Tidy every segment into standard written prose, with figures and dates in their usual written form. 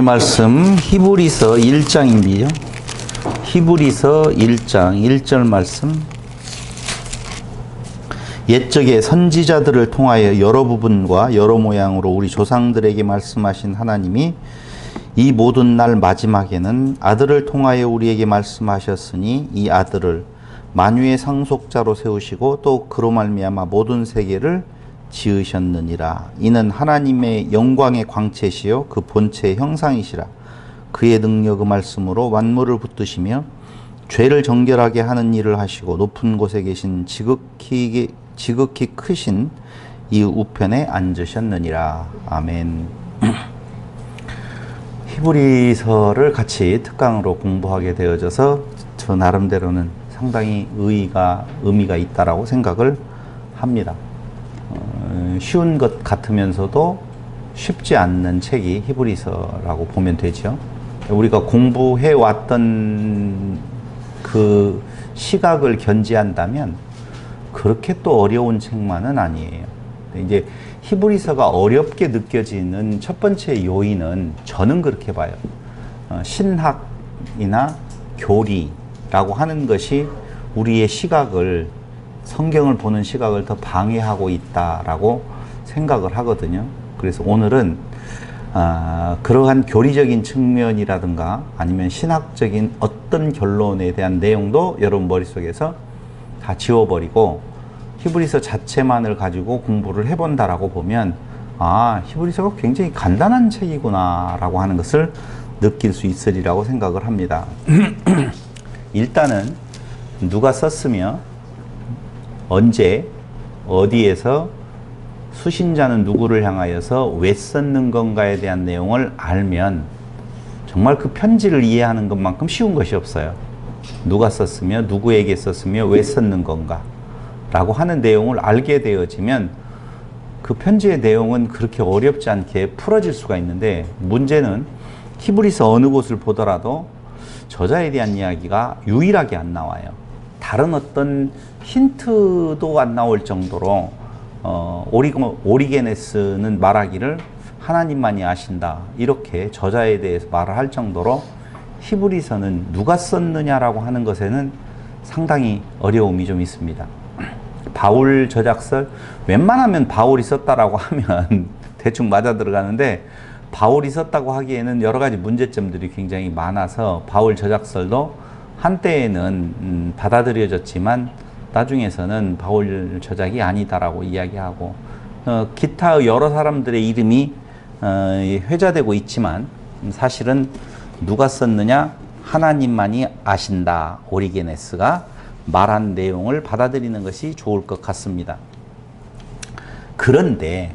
말씀 히브리서 1장입니다. 히브리서 1장 1절 말씀. 옛적에 선지자들을 통하여 여러 부분과 여러 모양으로 우리 조상들에게 말씀하신 하나님이 이 모든 날 마지막에는 아들을 통하여 우리에게 말씀하셨으니 이 아들을 만유의 상속자로 세우시고 또 그로 말미암아 모든 세계를 지으셨느니라. 이는 하나님의 영광의 광채시요 그 본체의 형상이시라. 그의 능력의 말씀으로 만물을 붙드시며 죄를 정결하게 하는 일을 하시고 높은 곳에 계신 지극히 크신 이 우편에 앉으셨느니라. 아멘. 히브리서를 같이 특강으로 공부하게 되어져서 저 나름대로는 상당히 의미가 있다라고 생각을 합니다. 쉬운 것 같으면서도 쉽지 않는 책이 히브리서라고 보면 되죠. 우리가 공부해 왔던 그 시각을 견지한다면 그렇게 또 어려운 책만은 아니에요. 이제 히브리서가 어렵게 느껴지는 첫 번째 요인은 저는 그렇게 봐요. 신학이나 교리라고 하는 것이 우리의 시각을, 성경을 보는 시각을 더 방해하고 있다라고 생각을 하거든요. 그래서 오늘은 그러한 교리적인 측면이라든가 아니면 신학적인 어떤 결론에 대한 내용도 여러분 머릿속에서 다 지워버리고 히브리서 자체만을 가지고 공부를 해본다라고 보면 히브리서가 굉장히 간단한 책이구나 라고 하는 것을 느낄 수 있으리라고 생각을 합니다. 일단은 누가 썼으며 언제 어디에서 수신자는 누구를 향하여서 왜 썼는 건가에 대한 내용을 알면 정말 그 편지를 이해하는 것만큼 쉬운 것이 없어요. 누가 썼으며 누구에게 썼으며 왜 썼는 건가 라고 하는 내용을 알게 되어지면 그 편지의 내용은 그렇게 어렵지 않게 풀어질 수가 있는데, 문제는 히브리서 어느 곳을 보더라도 저자에 대한 이야기가 유일하게 안 나와요. 다른 어떤 힌트도 안 나올 정도로 오리게네스는 말하기를 하나님만이 아신다, 이렇게 저자에 대해서 말을 할 정도로 히브리서는 누가 썼느냐라고 하는 것에는 상당히 어려움이 좀 있습니다. 바울 저작설, 웬만하면 바울이 썼다라고 하면 대충 맞아 들어가는데, 바울이 썼다고 하기에는 여러 가지 문제점들이 굉장히 많아서 바울 저작설도 한때에는 받아들여졌지만 나중에서는 바울 저작이 아니다라고 이야기하고, 기타 여러 사람들의 이름이 회자되고 있지만 사실은 누가 썼느냐, 하나님만이 아신다, 오리게네스가 말한 내용을 받아들이는 것이 좋을 것 같습니다. 그런데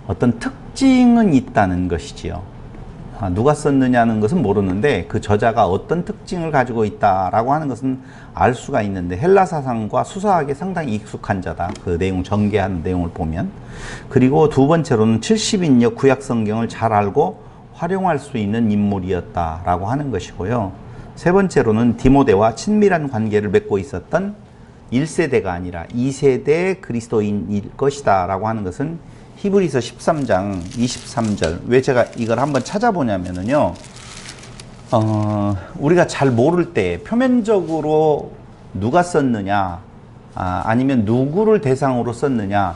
어떤 특징은 있다는 것이지요. 누가 썼느냐는 것은 모르는데 그 저자가 어떤 특징을 가지고 있다라고 하는 것은 알 수가 있는데, 헬라 사상과 수사학에 상당히 익숙한 자다, 그 내용 전개하는 내용을 보면. 그리고 두 번째로는 70인역 구약 성경을 잘 알고 활용할 수 있는 인물이었다라고 하는 것이고요. 세 번째로는 디모데와 친밀한 관계를 맺고 있었던 1세대가 아니라 2세대 그리스도인일 것이다 라고 하는 것은 히브리서 13장 23절. 왜 제가 이걸 한번 찾아보냐면요, 우리가 잘 모를 때 표면적으로 누가 썼느냐, 아니면 누구를 대상으로 썼느냐,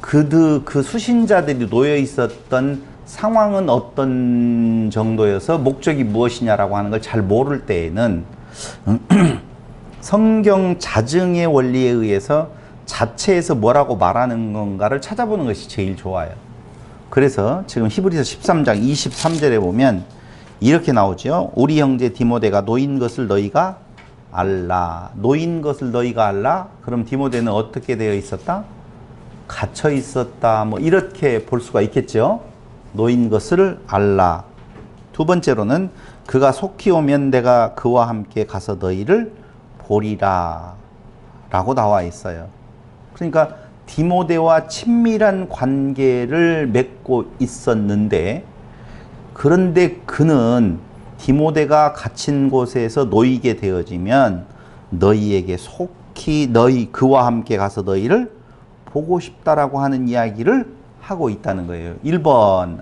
그 수신자들이 놓여 있었던 상황은 어떤 정도여서 목적이 무엇이냐라고 하는 걸 잘 모를 때에는 성경 자증의 원리에 의해서 자체에서 뭐라고 말하는 건가를 찾아보는 것이 제일 좋아요. 그래서 지금 히브리서 13장 23절에 보면 이렇게 나오죠. 우리 형제 디모데가 놓인 것을 너희가 알라. 놓인 것을 너희가 알라. 그럼 디모데는 어떻게 되어 있었다? 갇혀 있었다. 뭐 이렇게 볼 수가 있겠죠. 놓인 것을 알라. 두 번째로는 그가 속히 오면 내가 그와 함께 가서 너희를 보리라 라고 나와 있어요. 그러니까 디모데와 친밀한 관계를 맺고 있었는데, 그런데 그는 디모데가 갇힌 곳에서 놓이게 되어지면 너희에게 속히 그와 함께 가서 너희를 보고 싶다라고 하는 이야기를 하고 있다는 거예요. 1번,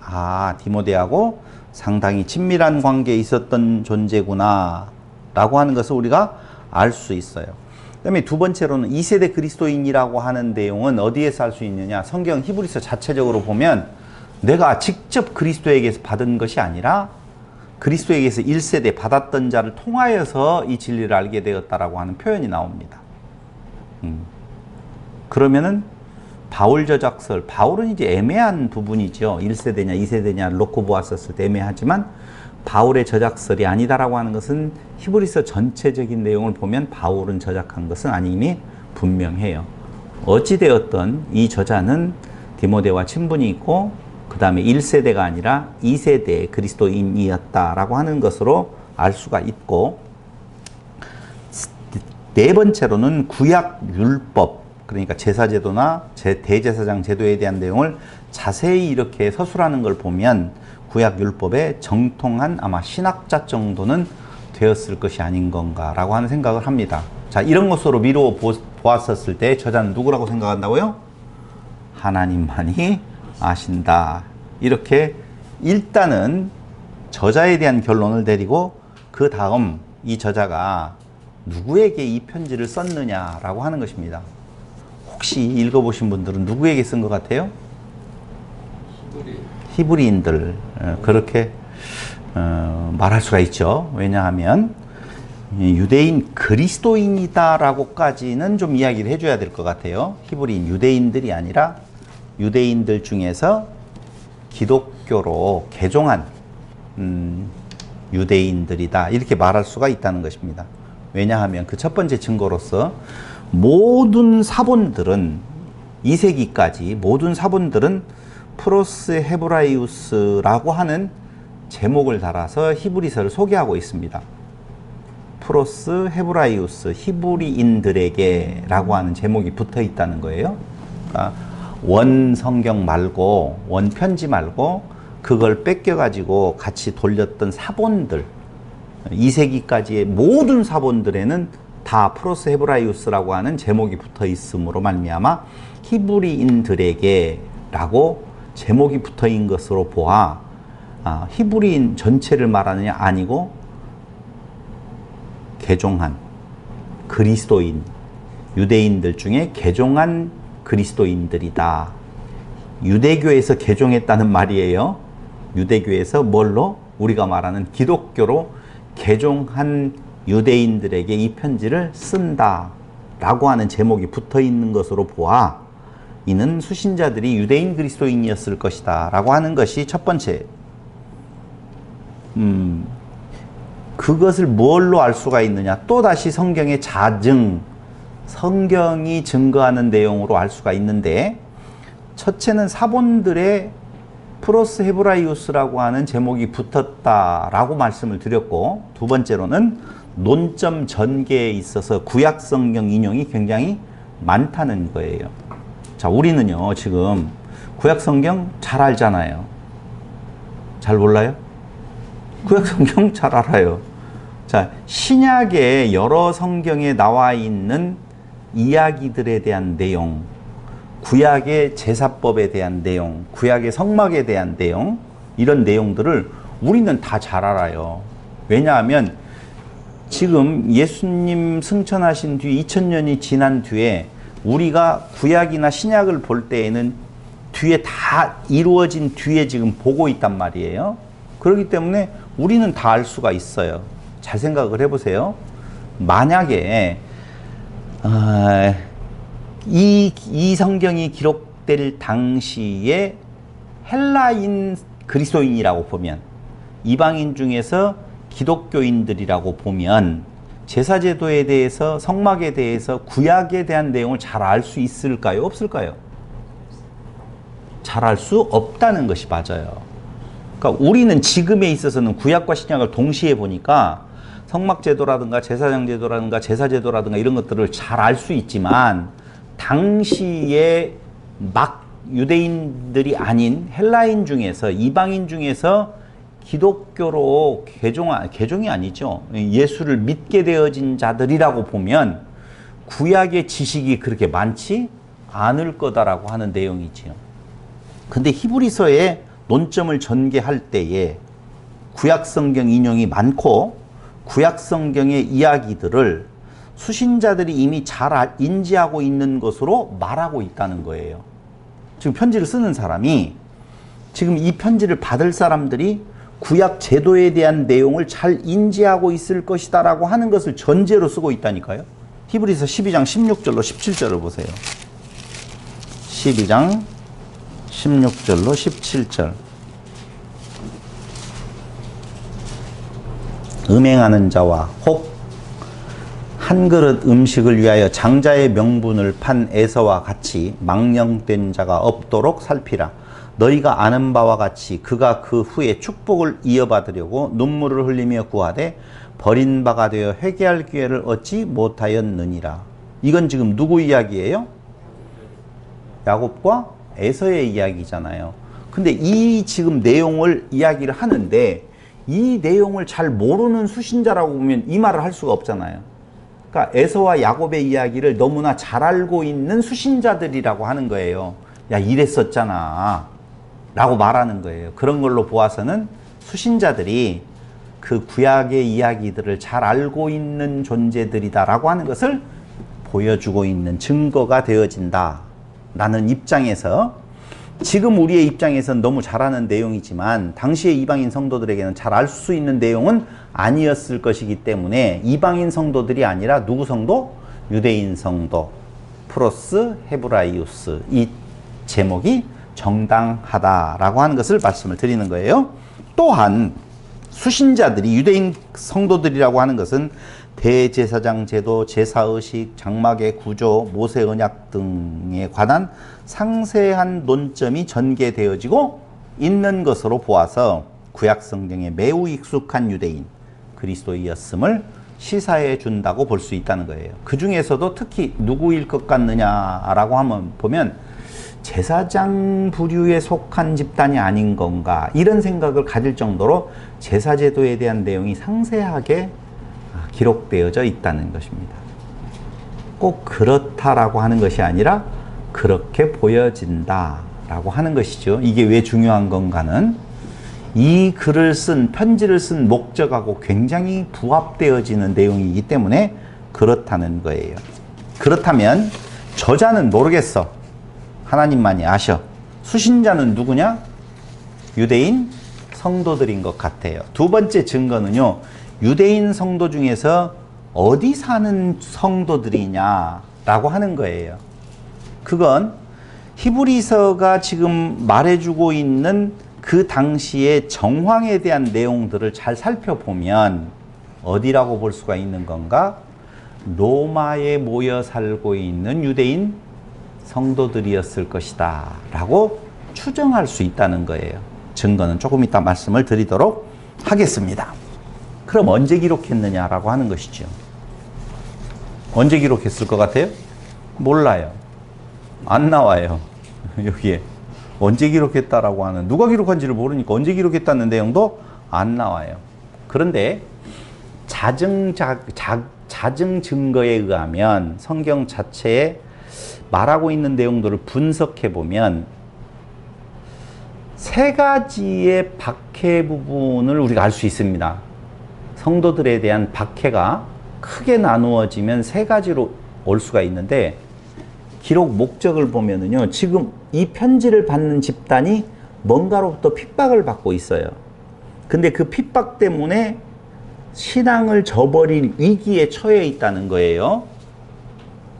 디모데하고 상당히 친밀한 관계에 있었던 존재구나 라고 하는 것을 우리가 알 수 있어요. 그 다음에 두 번째로는 2세대 그리스도인이라고 하는 내용은 어디에서 알 수 있느냐. 성경 히브리서 자체적으로 보면 내가 직접 그리스도에게서 받은 것이 아니라 그리스도에게서 1세대 받았던 자를 통하여서 이 진리를 알게 되었다라고 하는 표현이 나옵니다. 그러면은 바울 저작설, 바울은 이제 애매한 부분이죠. 1세대냐 2세대냐를 놓고 보았었을 때 애매하지만 바울의 저작설이 아니다라고 하는 것은 히브리서 전체적인 내용을 보면 바울은 저작한 것은 아님이 분명해요. 어찌되었던 이 저자는 디모데와 친분이 있고 그 다음에 1세대가 아니라 2세대 그리스도인이었다라고 하는 것으로 알 수가 있고, 네 번째로는 구약 율법, 그러니까 제사제도나 대제사장 제도에 대한 내용을 자세히 이렇게 서술하는 걸 보면 구약 율법의 정통한 아마 신학자 정도는 되었을 것이 아닌 건가라고 하는 생각을 합니다. 자, 이런 것으로 미루어 보았었을 때 저자는 누구라고 생각한다고요? 하나님만이 아신다. 이렇게 일단은 저자에 대한 결론을 내리고 그 다음 이 저자가 누구에게 이 편지를 썼느냐라고 하는 것입니다. 혹시 읽어보신 분들은 누구에게 쓴 것 같아요? 히브리인들. 그렇게 말할 수가 있죠. 왜냐하면 유대인 그리스도인이다라고까지는 좀 이야기를 해줘야 될 것 같아요. 히브리인 유대인들이 아니라 유대인들 중에서 기독교로 개종한 유대인들이다, 이렇게 말할 수가 있다는 것입니다. 왜냐하면 그 첫 번째 증거로서 모든 사본들은 2세기까지 모든 사본들은 프로스 헤브라이우스라고 하는 제목을 달아서 히브리서를 소개하고 있습니다. 프로스 헤브라이우스, 히브리인들에게 라고 하는 제목이 붙어 있다는 거예요. 그러니까 원 성경 말고, 원 편지 말고 그걸 뺏겨가지고 같이 돌렸던 사본들, 2세기까지의 모든 사본들에는 다 프로스 헤브라이우스라고 하는 제목이 붙어 있으므로 말미암아 히브리인들에게 라고 제목이 붙어 있는 것으로 보아 히브리인 전체를 말하느냐? 아니고 개종한 그리스도인, 유대인들 중에 개종한 그리스도인들이다. 유대교에서 개종했다는 말이에요. 유대교에서 뭘로? 우리가 말하는 기독교로 개종한 유대인들에게 이 편지를 쓴다 라고 하는 제목이 붙어 있는 것으로 보아 이는 수신자들이 유대인 그리스도인이었을 것이다 라고 하는 것이 첫 번째. 그것을 뭘로 알 수가 있느냐? 또다시 성경의 자증, 성경이 증거하는 내용으로 알 수가 있는데, 첫째는 사본들의 프로스 헤브라이우스라고 하는 제목이 붙었다라고 말씀을 드렸고, 두 번째로는 논점 전개에 있어서 구약 성경 인용이 굉장히 많다는 거예요. 자, 우리는요 지금 구약 성경 잘 알잖아요. 잘 몰라요? 구약 성경 잘 알아요. 자, 신약의 여러 성경에 나와 있는 이야기들에 대한 내용, 구약의 제사법에 대한 내용, 구약의 성막에 대한 내용, 이런 내용들을 우리는 다 잘 알아요. 왜냐하면 지금 예수님 승천하신 뒤 2000년이 지난 뒤에 우리가 구약이나 신약을 볼 때에는 뒤에 다 이루어진 뒤에 지금 보고 있단 말이에요. 그렇기 때문에 우리는 다 알 수가 있어요. 잘 생각을 해보세요. 만약에 이 성경이 기록될 당시에 헬라인 그리스도인이라고 보면, 이방인 중에서 기독교인들이라고 보면 제사제도에 대해서, 성막에 대해서, 구약에 대한 내용을 잘 알 수 있을까요? 없을까요? 잘 알 수 없다는 것이 맞아요. 그러니까 우리는 지금에 있어서는 구약과 신약을 동시에 보니까 성막제도라든가 제사장제도라든가 제사제도라든가 이런 것들을 잘 알 수 있지만, 당시에 막 유대인들이 아닌 헬라인 중에서, 이방인 중에서 기독교로 개종이 아니죠. 예수를 믿게 되어진 자들이라고 보면 구약의 지식이 그렇게 많지 않을 거다라고 하는 내용이지요. 근데 히브리서의 논점을 전개할 때에 구약 성경 인용이 많고 구약 성경의 이야기들을 수신자들이 이미 잘 인지하고 있는 것으로 말하고 있다는 거예요. 지금 편지를 쓰는 사람이 지금 이 편지를 받을 사람들이 구약 제도에 대한 내용을 잘 인지하고 있을 것이다 라고 하는 것을 전제로 쓰고 있다니까요. 히브리서 12장 16절로 17절을 보세요. 12장 16절로 17절. 음행하는 자와 혹 한 그릇 음식을 위하여 장자의 명분을 판 에서와 같이 망령된 자가 없도록 살피라. 너희가 아는 바와 같이 그가 그 후에 축복을 이어받으려고 눈물을 흘리며 구하되 버린 바가 되어 회개할 기회를 얻지 못하였느니라. 이건 지금 누구 이야기예요? 야곱과 에서의 이야기잖아요. 근데 이 지금 내용을 이야기를 하는데 이 내용을 잘 모르는 수신자라고 보면 이 말을 할 수가 없잖아요. 그러니까 에서와 야곱의 이야기를 너무나 잘 알고 있는 수신자들이라고 하는 거예요. 야, 이랬었잖아 라고 말하는 거예요. 그런 걸로 보아서는 수신자들이 그 구약의 이야기들을 잘 알고 있는 존재들이다라고 하는 것을 보여주고 있는 증거가 되어진다 라는 입장에서, 지금 우리의 입장에서는 너무 잘 아는 내용이지만 당시의 이방인 성도들에게는 잘 알 수 있는 내용은 아니었을 것이기 때문에 이방인 성도들이 아니라 누구 성도? 유대인 성도 플러스 헤브라이우스, 이 제목이 정당하다라고 하는 것을 말씀을 드리는 거예요. 또한 수신자들이 유대인 성도들이라고 하는 것은 대제사장 제도, 제사의식, 장막의 구조, 모세 언약 등에 관한 상세한 논점이 전개되어지고 있는 것으로 보아서 구약 성경에 매우 익숙한 유대인 그리스도이었음을 시사해 준다고 볼 수 있다는 거예요. 그 중에서도 특히 누구일 것 같느냐라고 하면 보면 제사장 부류에 속한 집단이 아닌 건가, 이런 생각을 가질 정도로 제사제도에 대한 내용이 상세하게 기록되어져 있다는 것입니다. 꼭 그렇다라고 하는 것이 아니라 그렇게 보여진다라고 하는 것이죠. 이게 왜 중요한 건가는 이 글을 쓴, 편지를 쓴 목적하고 굉장히 부합되어지는 내용이기 때문에 그렇다는 거예요. 그렇다면 저자는 모르겠어. 하나님만이 아셔. 수신자는 누구냐? 유대인 성도들인 것 같아요. 두 번째 증거는요, 유대인 성도 중에서 어디 사는 성도들이냐라고 하는 거예요. 그건 히브리서가 지금 말해주고 있는 그 당시의 정황에 대한 내용들을 잘 살펴보면 어디라고 볼 수가 있는 건가? 로마에 모여 살고 있는 유대인 성도들이었을 것이다 라고 추정할 수 있다는 거예요. 증거는 조금 이따 말씀을 드리도록 하겠습니다. 그럼 언제 기록했느냐라고 하는 것이죠. 언제 기록했을 것 같아요? 몰라요. 안 나와요. 여기에 언제 기록했다라고 하는, 누가 기록한지를 모르니까 언제 기록했다는 내용도 안 나와요. 그런데 자증 증거에 의하면 성경 자체에 말하고 있는 내용들을 분석해 보면 세 가지의 박해 부분을 우리가 알 수 있습니다. 성도들에 대한 박해가 크게 나누어지면 세 가지로 올 수가 있는데, 기록 목적을 보면은요, 지금 이 편지를 받는 집단이 뭔가로부터 핍박을 받고 있어요. 근데 그 핍박 때문에 신앙을 저버릴 위기에 처해 있다는 거예요.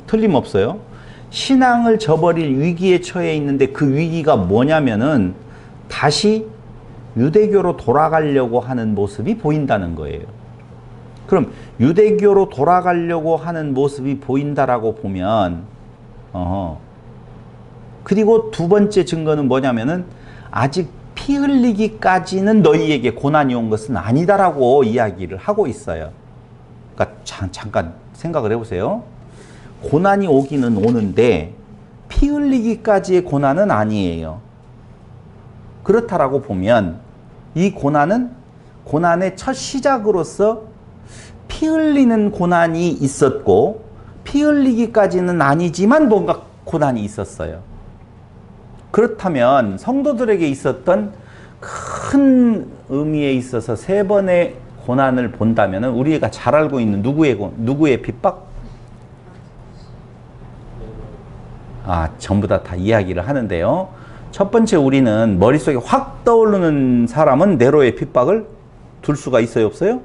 틀림없어요. 신앙을 저버릴 위기에 처해 있는데 그 위기가 뭐냐면은 다시 유대교로 돌아가려고 하는 모습이 보인다는 거예요. 그럼 유대교로 돌아가려고 하는 모습이 보인다라고 보면 그리고 두 번째 증거는 뭐냐면은 아직 피 흘리기까지는 너희에게 고난이 온 것은 아니다라고 이야기를 하고 있어요. 그러니까 잠깐 생각을 해보세요. 고난이 오기는 오는데 피 흘리기까지의 고난은 아니에요. 그렇다라고 보면 이 고난은 고난의 첫 시작으로서 피 흘리는 고난이 있었고, 피 흘리기까지는 아니지만 뭔가 고난이 있었어요. 그렇다면 성도들에게 있었던 큰 의미에 있어서 세 번의 고난을 본다면은 우리가 잘 알고 있는 누구의 핍박? 전부 다 이야기를 하는데요. 첫 번째 우리는 머릿속에 확 떠오르는 사람은 네로의 핍박을 둘 수가 있어요, 없어요?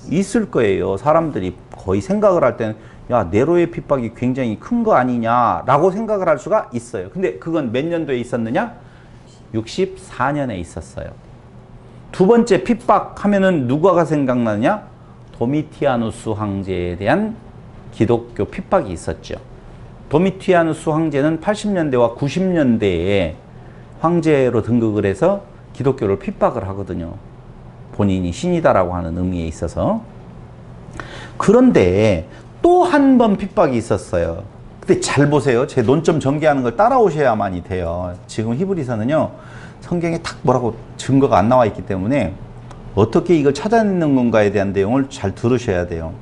있을 거예요. 사람들이 거의 생각을 할 때는 야, 네로의 핍박이 굉장히 큰 거 아니냐라고 생각을 할 수가 있어요. 근데 그건 몇 년도에 있었느냐? 64년에 있었어요. 두 번째 핍박하면은 누가가 생각나느냐? 도미티아누스 황제에 대한 기독교 핍박이 있었죠. 도미티아누스 황제는 80년대와 90년대에 황제로 등극을 해서 기독교를 핍박을 하거든요. 본인이 신이다라고 하는 의미에 있어서. 그런데 또 한 번 핍박이 있었어요. 근데 잘 보세요. 제 논점 전개하는 걸 따라오셔야만이 돼요. 지금 히브리서는요, 성경에 탁 뭐라고 증거가 안 나와 있기 때문에 어떻게 이걸 찾아내는 건가에 대한 내용을 잘 들으셔야 돼요.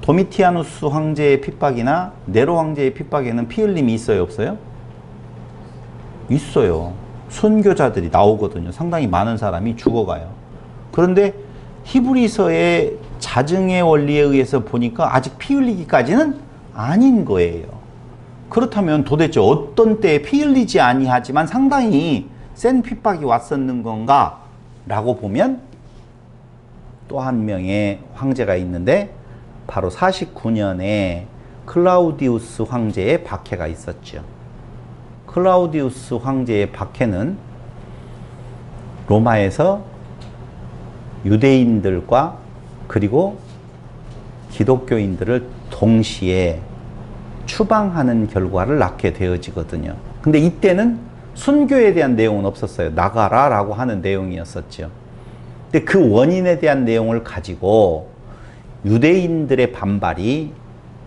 도미티아누스 황제의 핍박이나 네로 황제의 핍박에는 피 흘림이 있어요, 없어요? 있어요. 순교자들이 나오거든요. 상당히 많은 사람이 죽어가요. 그런데 히브리서의 자증의 원리에 의해서 보니까 아직 피 흘리기까지는 아닌 거예요. 그렇다면 도대체 어떤 때에 피 흘리지 아니하지만 상당히 센 핍박이 왔었는 건가? 라고 보면 또 한 명의 황제가 있는데 바로 49년에 클라우디우스 황제의 박해가 있었죠. 클라우디우스 황제의 박해는 로마에서 유대인들과 그리고 기독교인들을 동시에 추방하는 결과를 낳게 되어지거든요. 근데 이때는 순교에 대한 내용은 없었어요. 나가라 라고 하는 내용이었었죠. 근데 그 원인에 대한 내용을 가지고 유대인들의 반발이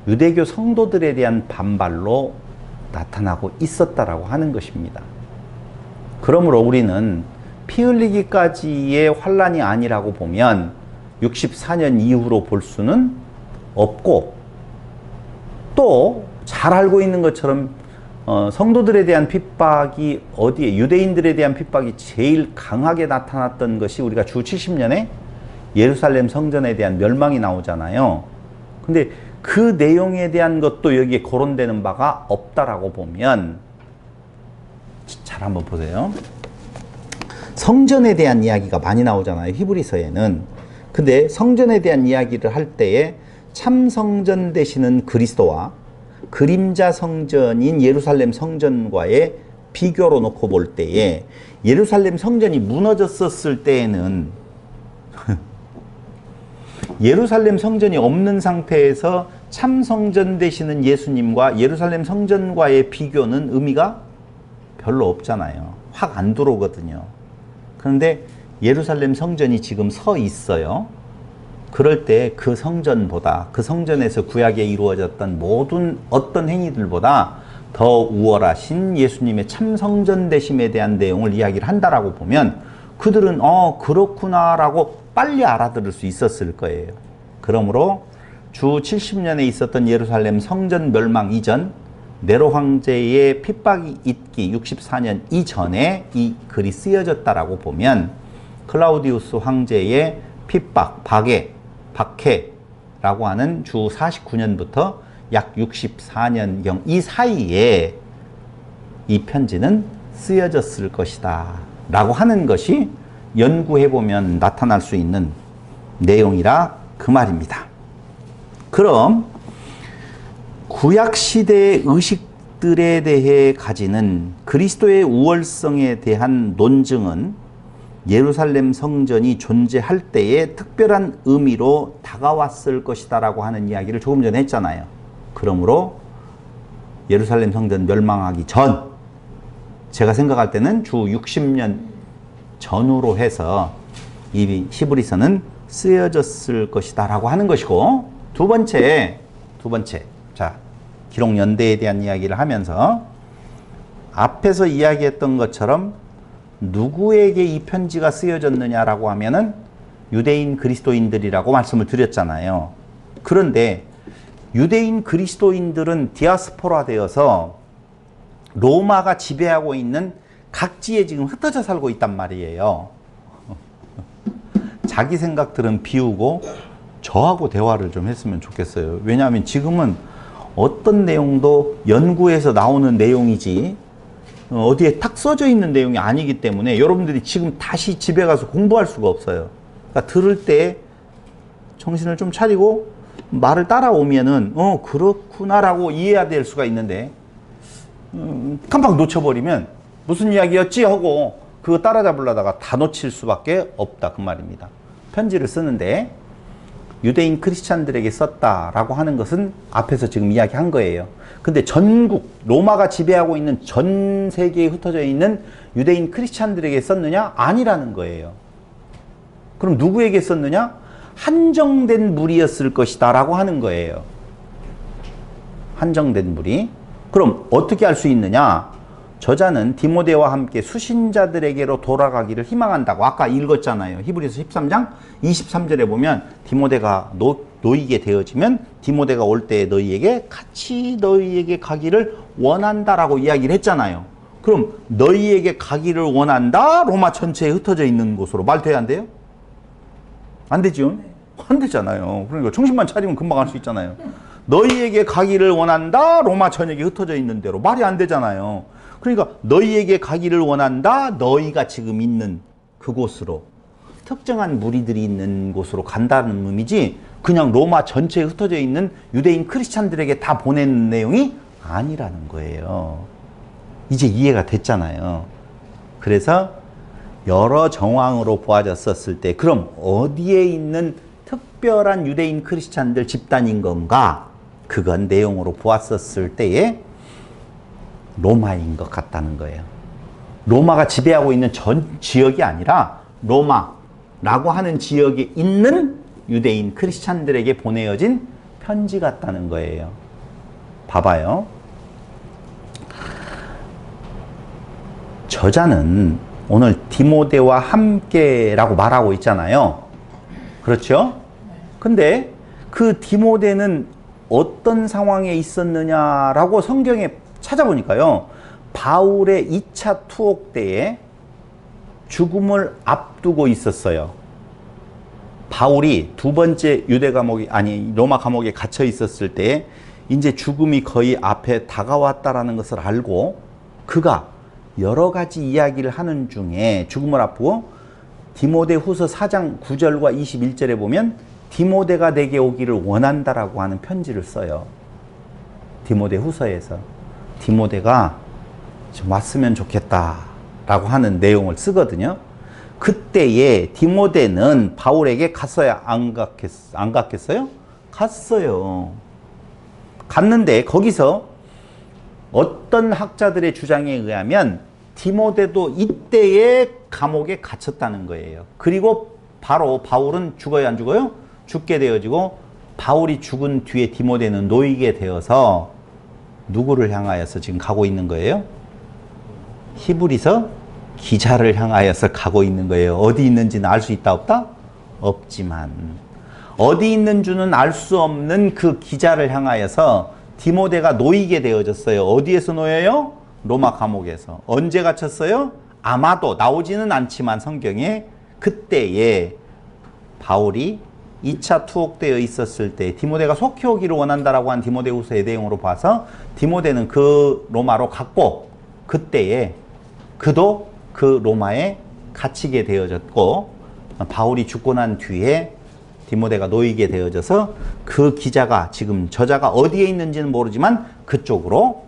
유대교 성도들에 대한 반발로 나타나고 있었다라고 하는 것입니다. 그러므로 우리는 피 흘리기까지의 환란이 아니라고 보면 64년 이후로 볼 수는 없고, 또 잘 알고 있는 것처럼 성도들에 대한 핍박이 어디에, 유대인들에 대한 핍박이 제일 강하게 나타났던 것이 우리가 주 70년에 예루살렘 성전에 대한 멸망이 나오잖아요. 근데 그 내용에 대한 것도 여기에 거론되는 바가 없다라고 보면, 잘 한번 보세요. 성전에 대한 이야기가 많이 나오잖아요, 히브리서에는. 근데 성전에 대한 이야기를 할 때에 참 성전 되시는 그리스도와 그림자 성전인 예루살렘 성전과의 비교로 놓고 볼 때에, 예루살렘 성전이 무너졌었을 때에는 예루살렘 성전이 없는 상태에서 참 성전 되시는 예수님과 예루살렘 성전과의 비교는 의미가 별로 없잖아요. 확 안 들어오거든요. 그런데 예루살렘 성전이 지금 서 있어요. 그럴 때 그 성전보다, 그 성전에서 구약에 이루어졌던 모든 어떤 행위들보다 더 우월하신 예수님의 참 성전 되심에 대한 내용을 이야기를 한다라고 보면 그들은 그렇구나라고 빨리 알아들을 수 있었을 거예요. 그러므로 주 70년에 있었던 예루살렘 성전 멸망 이전, 네로 황제의 핍박이 있기 64년 이전에 이 글이 쓰여졌다라고 보면 클라우디우스 황제의 핍박, 박해라고 하는 주 49년부터 약 64년경 이 사이에 이 편지는 쓰여졌을 것이다 라고 하는 것이 연구해보면 나타날 수 있는 내용이라 그 말입니다. 그럼 구약시대의 의식들에 대해 가지는 그리스도의 우월성에 대한 논증은 예루살렘 성전이 존재할 때의 특별한 의미로 다가왔을 것이다 라고 하는 이야기를 조금 전에 했잖아요. 그러므로 예루살렘 성전 멸망하기 전, 제가 생각할 때는 주 60년 전후로 해서 이 히브리서는 쓰여졌을 것이다 라고 하는 것이고, 두 번째, 자, 기록 연대에 대한 이야기를 하면서 앞에서 이야기했던 것처럼 누구에게 이 편지가 쓰여졌느냐라고 하면은 유대인 그리스도인들이라고 말씀을 드렸잖아요. 그런데 유대인 그리스도인들은 디아스포라 되어서 로마가 지배하고 있는 각지에 지금 흩어져 살고 있단 말이에요. 자기 생각들은 비우고 저하고 대화를 좀 했으면 좋겠어요. 왜냐하면 지금은 어떤 내용도 연구에서 나오는 내용이지 어디에 탁 써져 있는 내용이 아니기 때문에 여러분들이 지금 다시 집에 가서 공부할 수가 없어요. 그러니까 들을 때 정신을 좀 차리고 말을 따라오면은 그렇구나라고 이해해야 될 수가 있는데 깜빡 놓쳐버리면 무슨 이야기였지 하고 그거 따라잡으려다가 다 놓칠 수밖에 없다 그 말입니다. 편지를 쓰는데 유대인 크리스찬들에게 썼다라고 하는 것은 앞에서 지금 이야기한 거예요. 근데 전국 로마가 지배하고 있는 전 세계에 흩어져 있는 유대인 크리스찬들에게 썼느냐? 아니라는 거예요. 그럼 누구에게 썼느냐? 한정된 무리였을 것이다 라고 하는 거예요. 한정된 무리. 그럼 어떻게 할 수 있느냐? 저자는 디모데와 함께 수신자들에게로 돌아가기를 희망한다고 아까 읽었잖아요. 히브리서 13장 23절에 보면 디모데가 놓이게 되어지면 디모데가 올 때 너희에게 같이 너희에게 가기를 원한다라고 이야기를 했잖아요. 그럼 너희에게 가기를 원한다? 로마 전체에 흩어져 있는 곳으로 말 돼야 안 돼요? 안 되죠? 안 되잖아요. 그러니까 정신만 차리면 금방 할 수 있잖아요. 너희에게 가기를 원한다? 로마 전역에 흩어져 있는 대로 말이 안 되잖아요. 그러니까 너희에게 가기를 원한다. 너희가 지금 있는 그곳으로 특정한 무리들이 있는 곳으로 간다는 의미지 그냥 로마 전체에 흩어져 있는 유대인 크리스찬들에게 다 보내는 내용이 아니라는 거예요. 이제 이해가 됐잖아요. 그래서 여러 정황으로 보아졌었을 때 그럼 어디에 있는 특별한 유대인 크리스찬들 집단인 건가? 그건 내용으로 보았었을 때에 로마인 것 같다는 거예요. 로마가 지배하고 있는 전 지역이 아니라 로마라고 하는 지역에 있는 유대인 크리스찬들에게 보내어진 편지 같다는 거예요. 봐봐요. 저자는 오늘 디모데와 함께라고 말하고 있잖아요. 그렇죠? 근데 그 디모데는 어떤 상황에 있었느냐라고 성경에 찾아보니까요. 바울의 2차 투옥 때에 죽음을 앞두고 있었어요. 바울이 두 번째 로마 감옥에 갇혀 있었을 때 이제 죽음이 거의 앞에 다가왔다라는 것을 알고 그가 여러 가지 이야기를 하는 중에 죽음을 앞두고 디모데후서 4장 9절과 21절에 보면 디모데가 내게 오기를 원한다라고 하는 편지를 써요. 디모데후서에서 디모데가 좀 왔으면 좋겠다라고 하는 내용을 쓰거든요. 그때에 디모데는 바울에게 갔어야 안 갔겠어요? 갔어요. 갔는데 거기서 어떤 학자들의 주장에 의하면 디모데도 이때에 감옥에 갇혔다는 거예요. 그리고 바로 바울은 죽어요, 안 죽어요? 죽게 되어지고 바울이 죽은 뒤에 디모데는 놓이게 되어서 누구를 향하여서 지금 가고 있는 거예요? 히브리서 기자를 향하여서 가고 있는 거예요. 어디 있는지는 알 수 있다 없다? 없지만 어디 있는 줄은 알 수 없는 그 기자를 향하여서 디모데가 놓이게 되어졌어요. 어디에서 놓여요? 로마 감옥에서. 언제 갇혔어요? 아마도 나오지는 않지만 성경에 그때에 바울이 2차 투옥되어 있었을 때 디모데가 속히 오기를 원한다라고 한 디모데후서의 내용으로 봐서 디모데는 그 로마로 갔고 그때에 그도 그 로마에 갇히게 되어졌고 바울이 죽고 난 뒤에 디모데가 놓이게 되어져서 그 기자가 지금 저자가 어디에 있는지는 모르지만 그쪽으로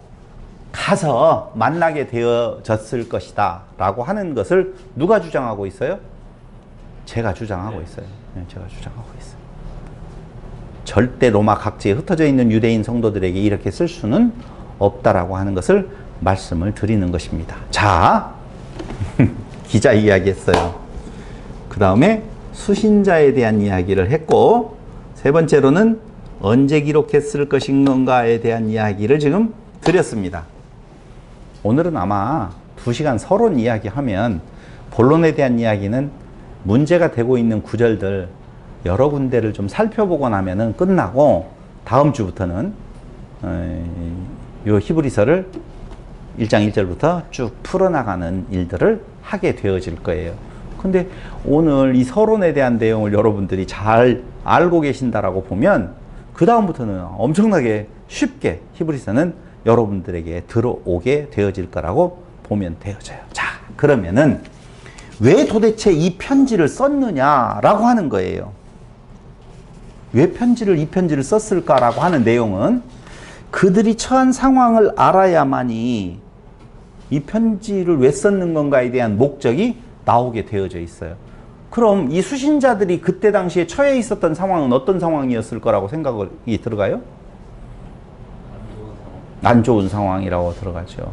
가서 만나게 되어졌을 것이다 라고 하는 것을 누가 주장하고 있어요? 제가 주장하고 있어요. 네, 제가 주장하고 있어요. 절대 로마 각지에 흩어져 있는 유대인 성도들에게 이렇게 쓸 수는 없다라고 하는 것을 말씀을 드리는 것입니다. 자, 기자 이야기했어요. 그 다음에 수신자에 대한 이야기를 했고 세 번째로는 언제 기록했을 것인가에 대한 이야기를 지금 드렸습니다. 오늘은 아마 2시간 서론 이야기하면 본론에 대한 이야기는 문제가 되고 있는 구절들 여러 군데를 좀 살펴보고 나면은 끝나고 다음 주부터는 요 히브리서를 1장 1절부터 쭉 풀어나가는 일들을 하게 되어질 거예요. 근데 오늘 이 서론에 대한 내용을 여러분들이 잘 알고 계신다라고 보면 그 다음부터는 엄청나게 쉽게 히브리서는 여러분들에게 들어오게 되어질 거라고 보면 되어져요. 자, 그러면은 왜 도대체 이 편지를 썼느냐라고 하는 거예요. 왜 이 편지를 썼을까라고 하는 내용은 그들이 처한 상황을 알아야만이 이 편지를 왜 썼는 건가에 대한 목적이 나오게 되어져 있어요. 그럼 이 수신자들이 그때 당시에 처해 있었던 상황은 어떤 상황이었을 거라고 생각이 들어가요? 안 좋은 상황이라고 들어가죠.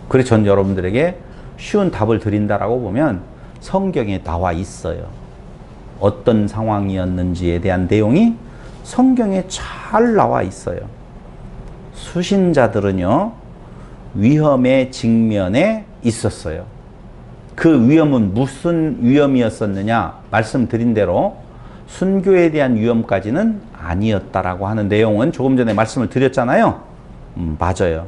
그래서 전 여러분들에게 쉬운 답을 드린다라고 보면 성경에 나와 있어요. 어떤 상황이었는지에 대한 내용이 성경에 잘 나와 있어요. 수신자들은요, 위험의 직면에 있었어요. 그 위험은 무슨 위험이었었느냐? 말씀드린 대로 순교에 대한 위험까지는 아니었다라고 하는 내용은 조금 전에 말씀을 드렸잖아요. 맞아요.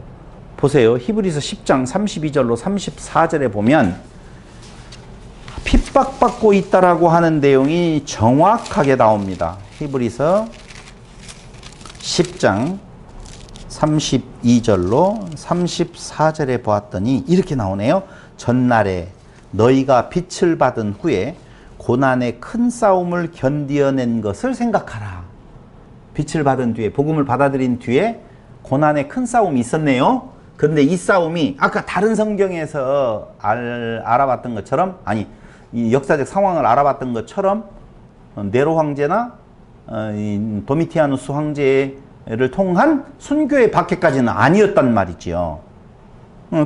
보세요. 히브리서 10장 32절로 34절에 보면 핍박받고 있다라고 하는 내용이 정확하게 나옵니다. 히브리서 10장 32절로 34절에 보았더니 이렇게 나오네요. 전날에 너희가 빛을 받은 후에 고난의 큰 싸움을 견디어낸 것을 생각하라. 빛을 받은 뒤에, 복음을 받아들인 뒤에 고난의 큰 싸움이 있었네요. 그런데 이 싸움이 아까 다른 성경에서 알아봤던 것처럼, 아니 이 역사적 상황을 알아봤던 것처럼 네로 황제나 도미티아누스 황제를 통한 순교의 박해까지는 아니었단 말이지요.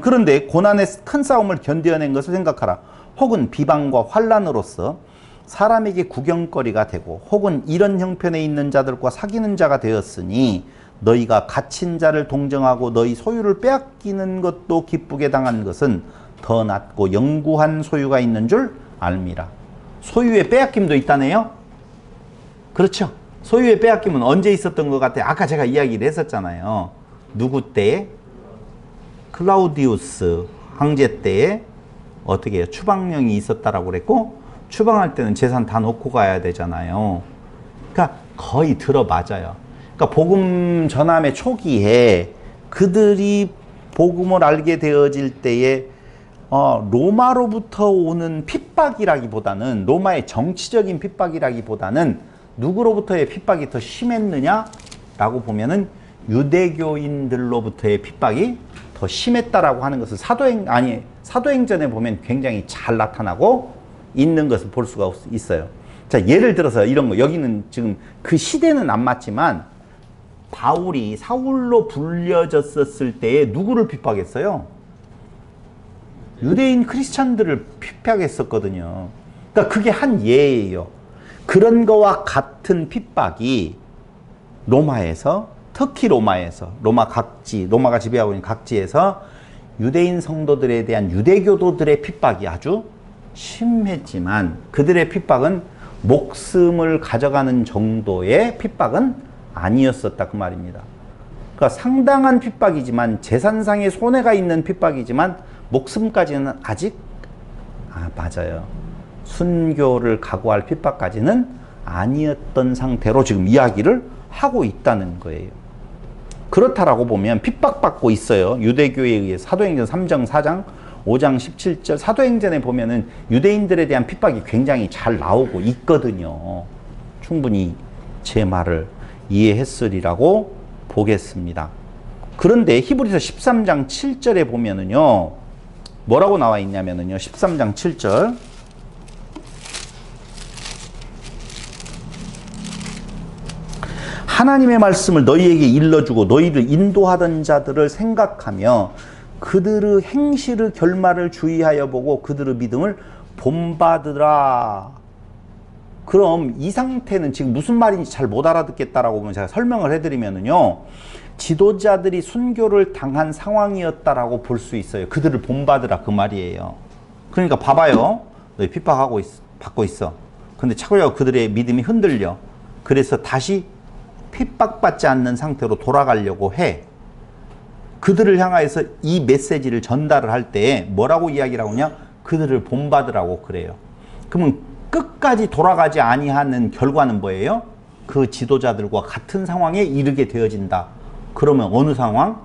그런데 고난의 큰 싸움을 견뎌낸 것을 생각하라. 혹은 비방과 환난으로서 사람에게 구경거리가 되고 혹은 이런 형편에 있는 자들과 사귀는 자가 되었으니 너희가 갇힌 자를 동정하고 너희 소유를 빼앗기는 것도 기쁘게 당한 것은 더 낫고 영구한 소유가 있는 줄 알미라. 소유의 빼앗김도 있다네요. 그렇죠. 소유의 빼앗김은 언제 있었던 것 같아요? 아까 제가 이야기를 했었잖아요. 누구 때에? 클라우디우스 황제 때에 어떻게 해요? 추방령이 있었다라고 그랬고, 추방할 때는 재산 다 놓고 가야 되잖아요. 그러니까 거의 들어맞아요. 그러니까 복음 전함의 초기에 그들이 복음을 알게 되어질 때에 로마로부터 오는 핍박이라기보다는, 로마의 정치적인 핍박이라기보다는 누구로부터의 핍박이 더 심했느냐라고 보면은 유대교인들로부터의 핍박이 더 심했다라고 하는 것을 사도행전에 보면 굉장히 잘 나타나고 있는 것을 볼 수가 있어요. 자, 예를 들어서 이런 거, 여기는 지금 그 시대는 안 맞지만 바울이 사울로 불려졌었을 때에 누구를 핍박했어요? 유대인 크리스찬들을 핍박했었거든요. 그러니까 그게 한 예예요. 그런 거와 같은 핍박이 로마에서, 특히 로마에서, 로마가 지배하고 있는 각지에서 유대인 성도들에 대한 유대교도들의 핍박이 아주 심했지만 그들의 핍박은 목숨을 가져가는 정도의 핍박은 아니었었다 그 말입니다. 그러니까 상당한 핍박이지만, 재산상의 손해가 있는 핍박이지만 목숨까지는 아직 맞아요. 순교를 각오할 핍박까지는 아니었던 상태로 지금 이야기를 하고 있다는 거예요. 그렇다라고 보면 핍박받고 있어요. 유대교에 의해. 사도행전 3장 4장 5장 17절 사도행전에 보면은 유대인들에 대한 핍박이 굉장히 잘 나오고 있거든요. 충분히 제 말을 이해했으리라고 보겠습니다. 그런데 히브리서 13장 7절에 보면은요, 뭐라고 나와 있냐면은요, 13장 7절. 하나님의 말씀을 너희에게 일러주고 너희를 인도하던 자들을 생각하며 그들의 행실의 결말을 주의하여 보고 그들의 믿음을 본받으라. 그럼 이 상태는 지금 무슨 말인지 잘 못 알아듣겠다라고 보면 제가 설명을 해드리면은요, 지도자들이 순교를 당한 상황이었다라고 볼 수 있어요. 그들을 본받으라 그 말이에요. 그러니까 봐봐요. 너희 받고 있어. 근데 차고야 그들의 믿음이 흔들려. 그래서 다시 핍박받지 않는 상태로 돌아가려고 해. 그들을 향하여서 이 메시지를 전달을 할 때 뭐라고 이야기를 하느냐? 그들을 본받으라고 그래요. 그러면 끝까지 돌아가지 아니하는 결과는 뭐예요? 그 지도자들과 같은 상황에 이르게 되어진다. 그러면 어느 상황?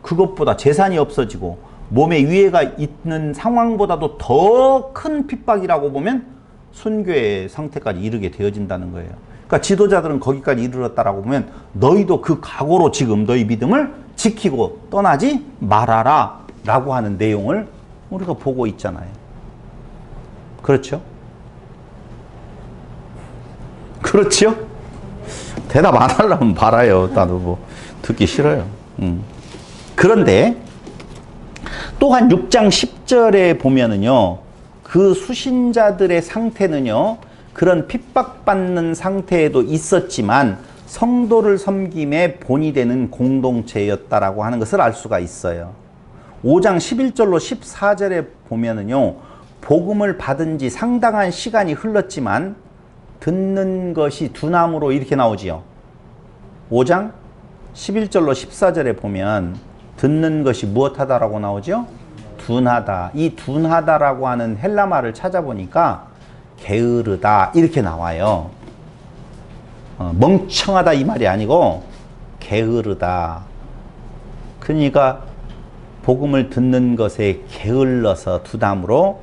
그것보다 재산이 없어지고 몸에 위해가 있는 상황보다도 더 큰 핍박이라고 보면 순교의 상태까지 이르게 되어진다는 거예요. 그러니까 지도자들은 거기까지 이르렀다라고 보면 너희도 그 각오로 지금 너희 믿음을 지키고 떠나지 말아라 라고 하는 내용을 우리가 보고 있잖아요. 그렇죠? 그렇죠? 대답 안 하려면 말아요. 나도 뭐 듣기 싫어요. 그런데 또한 6장 10절에 보면은요, 그 수신자들의 상태는요, 그런 핍박받는 상태에도 있었지만 성도를 섬김의 본이 되는 공동체였다라고 하는 것을 알 수가 있어요. 5장 11절로 14절에 보면은요, 복음을 받은 지 상당한 시간이 흘렀지만 듣는 것이 둔함으로 이렇게 나오지요. 5장 11절로 14절에 보면 듣는 것이 무엇하다라고 나오죠? 둔하다. 이 둔하다라고 하는 헬라말을 찾아보니까 게으르다 이렇게 나와요. 멍청하다 이 말이 아니고 게으르다. 그러니까 복음을 듣는 것에 게을러서 두담으로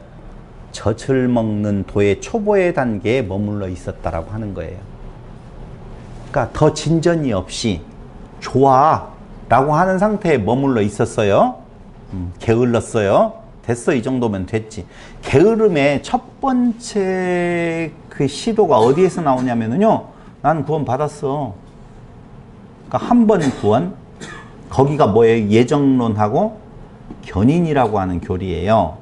젖을 먹는 도의 초보의 단계에 머물러 있었다라고 하는 거예요. 그러니까 더 진전이 없이 좋아 라고 하는 상태에 머물러 있었어요. 게을렀어요. 됐어, 이 정도면 됐지. 게으름의 첫 번째 그 시도가 어디에서 나오냐면요, 나는 구원 받았어. 그러니까 한 번 구원, 거기가 뭐예요? 예정론하고 견인이라고 하는 교리예요.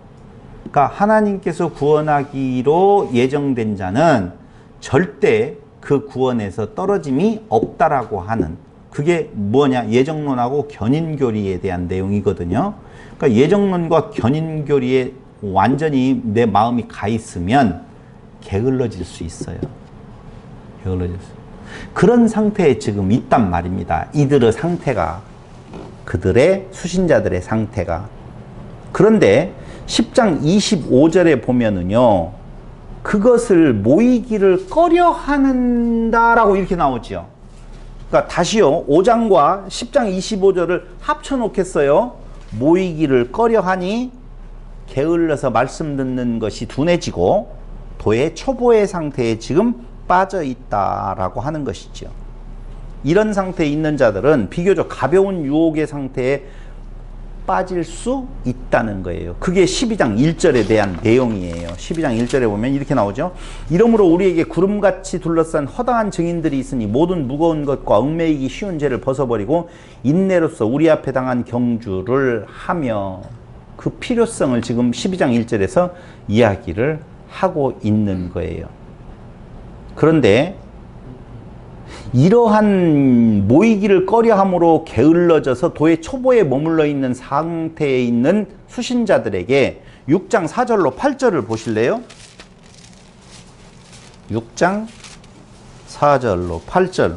그러니까 하나님께서 구원하기로 예정된 자는 절대 그 구원에서 떨어짐이 없다라고 하는, 그게 뭐냐? 예정론하고 견인교리에 대한 내용이거든요. 그러니까 예정론과 견인교리에 완전히 내 마음이 가 있으면 게을러질 수 있어요. 게을러질 수. 그런 상태에 지금 있단 말입니다. 이들의 상태가, 그들의 수신자들의 상태가. 그런데 10장 25절에 보면은요, 그것을 모이기를 꺼려 한다라고 이렇게 나오죠. 그러니까 다시요, 5장과 10장 25절을 합쳐 놓겠어요. 모이기를 꺼려 하니 게을러서 말씀 듣는 것이 둔해지고 도의 초보의 상태에 지금 빠져 있다라고 하는 것이죠. 이런 상태에 있는 자들은 비교적 가벼운 유혹의 상태에 빠질 수 있다는 거예요. 그게 12장 1절에 대한 내용이에요. 12장 1절에 보면 이렇게 나오죠. 이러므로 우리에게 구름같이 둘러싼 허다한 증인들이 있으니 모든 무거운 것과 얽매이기 쉬운 죄를 벗어버리고 인내로서 우리 앞에 당한 경주를 하며, 그 필요성을 지금 12장 1절에서 이야기를 하고 있는 거예요. 그런데 이러한 모이기를 꺼려함으로 게을러져서 도의 초보에 머물러 있는 상태에 있는 수신자들에게 6장 4절로 8절을 보실래요? 6장 4절로 8절.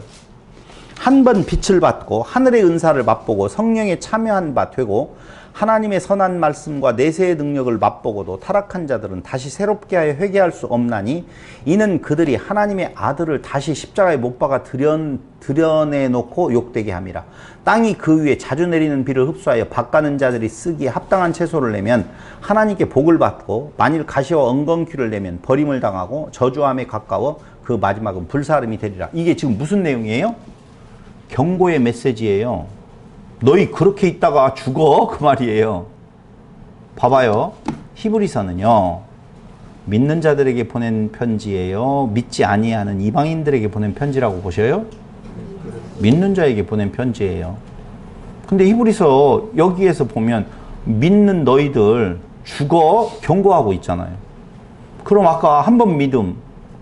한 번 빛을 받고 하늘의 은사를 맛보고 성령에 참여한 바 되고 하나님의 선한 말씀과 내세의 능력을 맛보고도 타락한 자들은 다시 새롭게 하여 회개할 수 없나니 이는 그들이 하나님의 아들을 다시 십자가에 못 박아 드러내놓고 욕되게 함이라. 땅이 그 위에 자주 내리는 비를 흡수하여 밭가는 자들이 쓰기에 합당한 채소를 내면 하나님께 복을 받고, 만일 가시와 엉겅퀴를 내면 버림을 당하고 저주함에 가까워 그 마지막은 불사름이 되리라. 이게 지금 무슨 내용이에요? 경고의 메시지예요. 너희 그렇게 있다가 죽어, 그 말이에요. 봐봐요. 히브리서는요, 믿는 자들에게 보낸 편지예요, 믿지 아니하는 이방인들에게 보낸 편지라고 보셔요? 믿는 자에게 보낸 편지예요. 근데 히브리서 여기에서 보면 믿는 너희들 죽어 경고하고 있잖아요. 그럼 아까 한 번 믿음,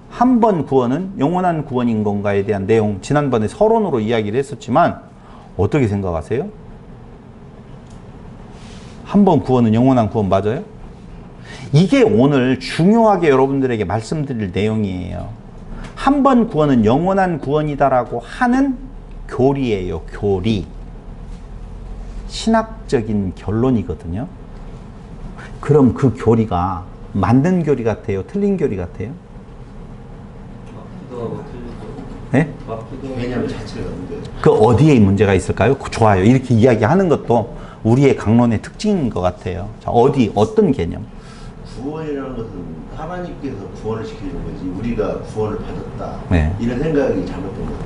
한 번 구원은 영원한 구원인 건가에 대한 내용, 지난번에 서론으로 이야기를 했었지만 어떻게 생각하세요? 한 번 구원은 영원한 구원 맞아요? 이게 오늘 중요하게 여러분들에게 말씀드릴 내용이에요. 한 번 구원은 영원한 구원이다라고 하는 교리예요. 교리. 신학적인 결론이거든요. 그럼 그 교리가 맞는 교리 같아요? 틀린 교리 같아요? 맞기도 하고 틀리죠. 네? 맞기도 하고. 개념 자체가 문제. 그 어디에 문제가 있을까요? 좋아요. 이렇게 이야기하는 것도 우리의 강론의 특징인 것 같아요. 자, 어떤 개념? 구원이라는 것은 하나님께서 구원을 시키는 거지 우리가 구원을 받았다. 네. 이런 생각이 잘못된 거죠.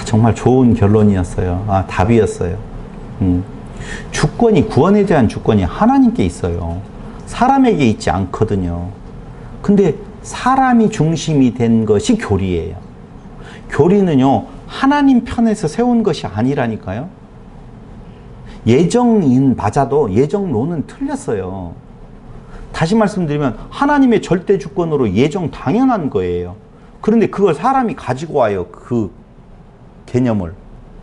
정말 좋은 결론이었어요. 답이었어요. 주권이, 구원에 대한 주권이 하나님께 있어요. 사람에게 있지 않거든요. 근데 사람이 중심이 된 것이 교리예요. 교리는요, 하나님 편에서 세운 것이 아니라니까요. 예정인 맞아도 예정론은 틀렸어요. 다시 말씀드리면 하나님의 절대 주권으로 예정 당연한 거예요. 그런데 그걸 사람이 가지고 와요. 그 개념을,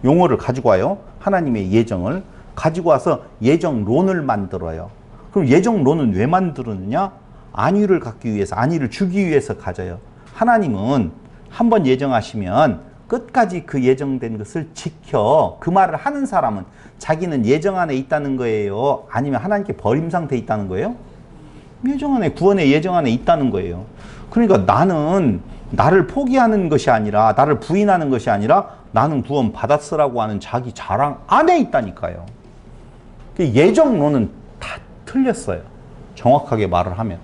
용어를 가지고 와요. 하나님의 예정을 가지고 와서 예정론을 만들어요. 그럼 예정론은 왜 만들었느냐? 안위를 갖기 위해서, 안위를 주기 위해서 가져요. 하나님은 한번 예정하시면 끝까지 그 예정된 것을 지켜. 그 말을 하는 사람은 자기는 예정 안에 있다는 거예요? 아니면 하나님께 버림 상태에 있다는 거예요? 예정 안에, 구원의 예정 안에 있다는 거예요. 그러니까 나는 나를 포기하는 것이 아니라, 나를 부인하는 것이 아니라 나는 구원 받았으라고 하는 자기 자랑 안에 있다니까요. 예정론은 다 틀렸어요. 정확하게 말을 하면.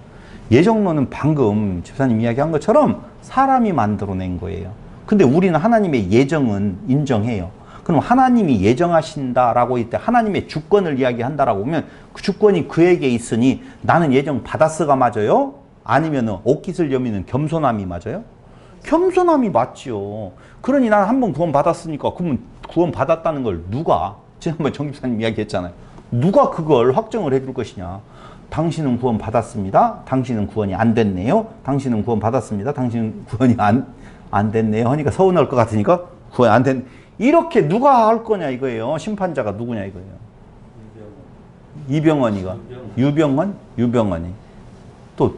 예정론은 방금 집사님 이야기한 것처럼 사람이 만들어낸 거예요. 근데 우리는 하나님의 예정은 인정해요. 그럼 하나님이 예정하신다라고 할 때 하나님의 주권을 이야기한다라고 하면 그 주권이 그에게 있으니 나는 예정 받았어가 맞아요? 아니면 옷깃을 여미는 겸손함이 맞아요? 겸손함이 맞지요. 그러니 나는 한번 구원 받았으니까 그러면 구원 받았다는 걸 누가, 지난번에 정 집사님 이야기했잖아요. 누가 그걸 확정을 해줄 것이냐. 당신은 구원 받았습니다. 당신은 구원이 안 됐네요. 당신은 구원 받았습니다. 당신은 구원이 안 됐네요. 하니까 서운할 것 같으니까 구원 안 됐. 이렇게 누가 할 거냐 이거예요. 심판자가 누구냐 이거예요. 이병헌이가. 유병헌이. 또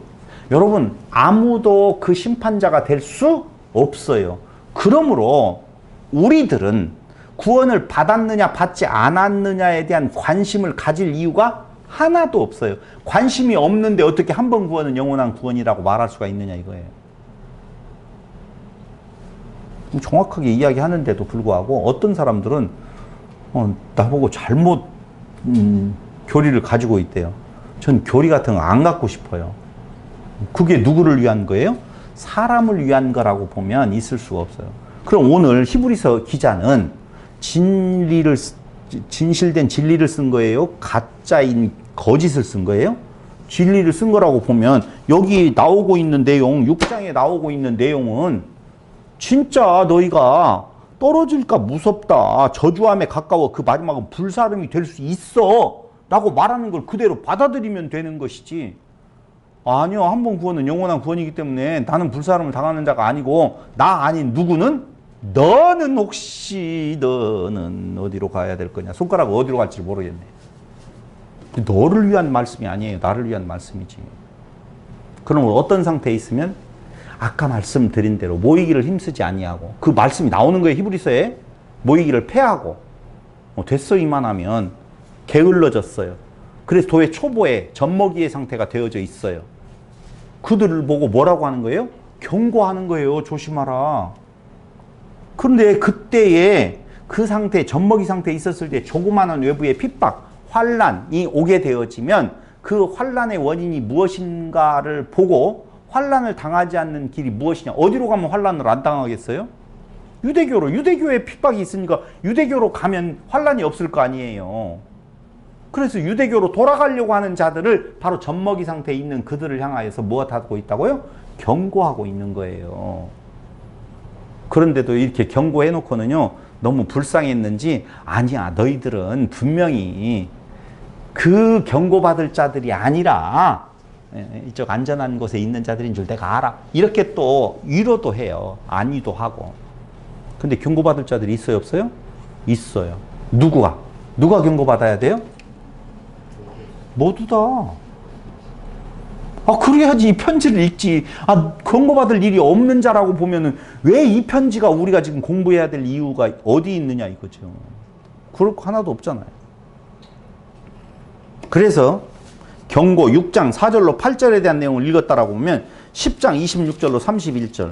여러분 아무도 그 심판자가 될 수 없어요. 그러므로 우리들은 구원을 받았느냐 받지 않았느냐에 대한 관심을 가질 이유가 하나도 없어요. 관심이 없는데 어떻게 한 번 구원은 영원한 구원이라고 말할 수가 있느냐 이거예요. 정확하게 이야기하는데도 불구하고 어떤 사람들은 나보고 잘못 교리를 가지고 있대요. 전 교리 같은 거 안 갖고 싶어요. 그게 누구를 위한 거예요? 사람을 위한 거라고 보면 있을 수가 없어요. 그럼 오늘 히브리서 기자는 진실된 진리를 쓴 거예요? 가짜인 거짓을 쓴 거예요? 진리를 쓴 거라고 보면 여기 나오고 있는 내용, 6장에 나오고 있는 내용은 진짜 너희가 떨어질까 무섭다, 저주함에 가까워 그 마지막은 불사름이 될 수 있어 라고 말하는 걸 그대로 받아들이면 되는 것이지, 아니요, 한 번 구원은 영원한 구원이기 때문에 나는 불사름을 당하는 자가 아니고 나 아닌 누구는 너는 혹시 너는 어디로 가야 될 거냐, 손가락 어디로 갈지 모르겠네. 너를 위한 말씀이 아니에요. 나를 위한 말씀이지. 그럼 어떤 상태에 있으면 아까 말씀드린 대로 모이기를 힘쓰지 아니하고, 그 말씀이 나오는 거예요. 히브리서에 모이기를 패하고, 됐어 이만하면 게을러졌어요. 그래서 도의 초보의 젖먹이의 상태가 되어져 있어요. 그들을 보고 뭐라고 하는 거예요? 경고하는 거예요. 조심하라. 그런데 그때에 그 상태, 젖먹이 상태에 있었을 때 조그마한 외부의 핍박, 환란이 오게 되어지면 그 환란의 원인이 무엇인가를 보고 환란을 당하지 않는 길이 무엇이냐. 어디로 가면 환란을 안 당하겠어요? 유대교로. 유대교에 핍박이 있으니까 유대교로 가면 환란이 없을 거 아니에요. 그래서 유대교로 돌아가려고 하는 자들을 바로 젖먹이 상태에 있는 그들을 향하여서 무엇하고 있다고요? 경고하고 있는 거예요. 그런데도 이렇게 경고해 놓고는요, 너무 불쌍했는지, 아니야, 너희들은 분명히 그 경고받을 자들이 아니라 이쪽 안전한 곳에 있는 자들인 줄 내가 알아. 이렇게 또 위로도 해요. 안위도 하고. 근데 경고받을 자들이 있어요, 없어요? 있어요. 누가 경고받아야 돼요? 모두 다. 그래야지 이 편지를 읽지. 경고받을 일이 없는 자라고 보면은 왜 이 편지가 우리가 지금 공부해야 될 이유가 어디 있느냐 이거죠. 그럴 거 하나도 없잖아요. 그래서 경고 6장 4절로 8절에 대한 내용을 읽었다라고 보면 10장 26절로 31절.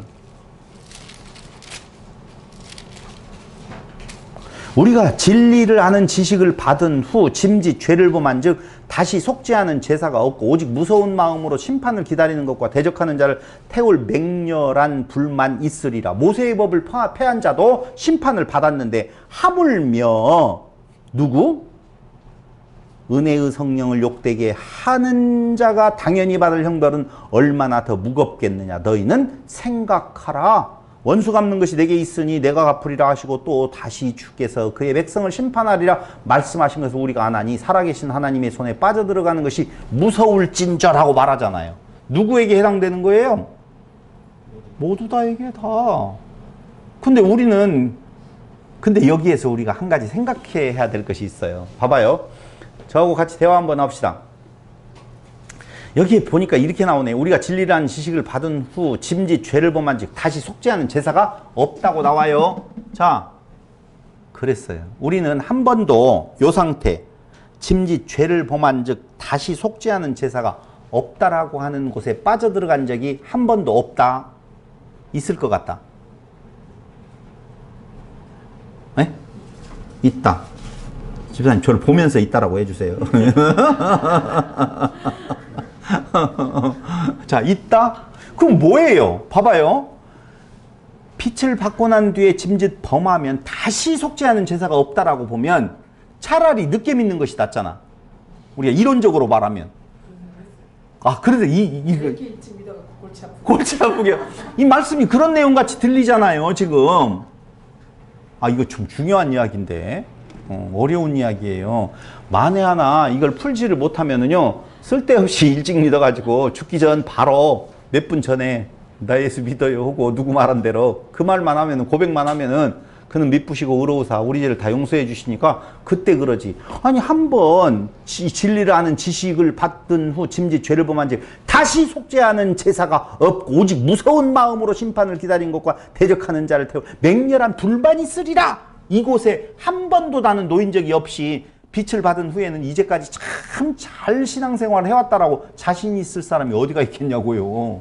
우리가 진리를 아는 지식을 받은 후 짐짓 죄를 범한즉 다시 속죄하는 제사가 없고 오직 무서운 마음으로 심판을 기다리는 것과 대적하는 자를 태울 맹렬한 불만 있으리라. 모세의 법을 폐한 자도 심판을 받았는데 하물며 누구? 은혜의 성령을 욕되게 하는 자가 당연히 받을 형벌은 얼마나 더 무겁겠느냐. 너희는 생각하라. 원수 갚는 것이 내게 있으니 내가 갚으리라 하시고 또 다시 주께서 그의 백성을 심판하리라 말씀하신 것을 우리가 안 하니 살아계신 하나님의 손에 빠져들어가는 것이 무서울진저라고 말하잖아요. 누구에게 해당되는 거예요? 모두 다에게 다. 근데 여기에서 우리가 한 가지 생각해야 될 것이 있어요. 봐봐요. 저하고 같이 대화 한번 합시다. 여기에 보니까 이렇게 나오네. 우리가 진리라는 지식을 받은 후 짐짓 죄를 범한 즉 다시 속죄하는 제사가 없다고 나와요. 자, 그랬어요. 우리는 한 번도 요 상태 짐짓 죄를 범한 즉 다시 속죄하는 제사가 없다라고 하는 곳에 빠져들어간 적이 한 번도 없다. 있을 것 같다. 네? 있다. 집사님 저를 보면서 있다라고 해주세요. 자, 있다? 그럼 뭐예요? 봐봐요. 빛을 받고 난 뒤에 짐짓 범하면 다시 속죄하는 제사가 없다라고 보면 차라리 늦게 믿는 것이 낫잖아. 우리가 이론적으로 말하면. 아, 그래서 이렇게 일찍 믿어갖고 골치 아프게. 이 말씀이 그런 내용 같이 들리잖아요, 지금. 아, 이거 좀 중요한 이야기인데. 어려운 이야기예요. 만에 하나 이걸 풀지를 못하면은요, 쓸데없이 일찍 믿어가지고 죽기 전 바로 몇 분 전에 나 예수 믿어요 하고 누구 말한 대로 그 말만 하면은, 고백만 하면은 그는 미쁘시고 의로우사 우리 죄를 다 용서해 주시니까 그때 그러지. 아니, 한번 진리를 아는 지식을 받은 후 짐짓 죄를 범한 즉 다시 속죄하는 제사가 없고 오직 무서운 마음으로 심판을 기다린 것과 대적하는 자를 태워 맹렬한 불만이 있으리라. 이곳에 한 번도 나는 놓인 적이 없이 빛을 받은 후에는 이제까지 참 잘 신앙생활을 해왔다라고 자신 있을 사람이 어디가 있겠냐고요.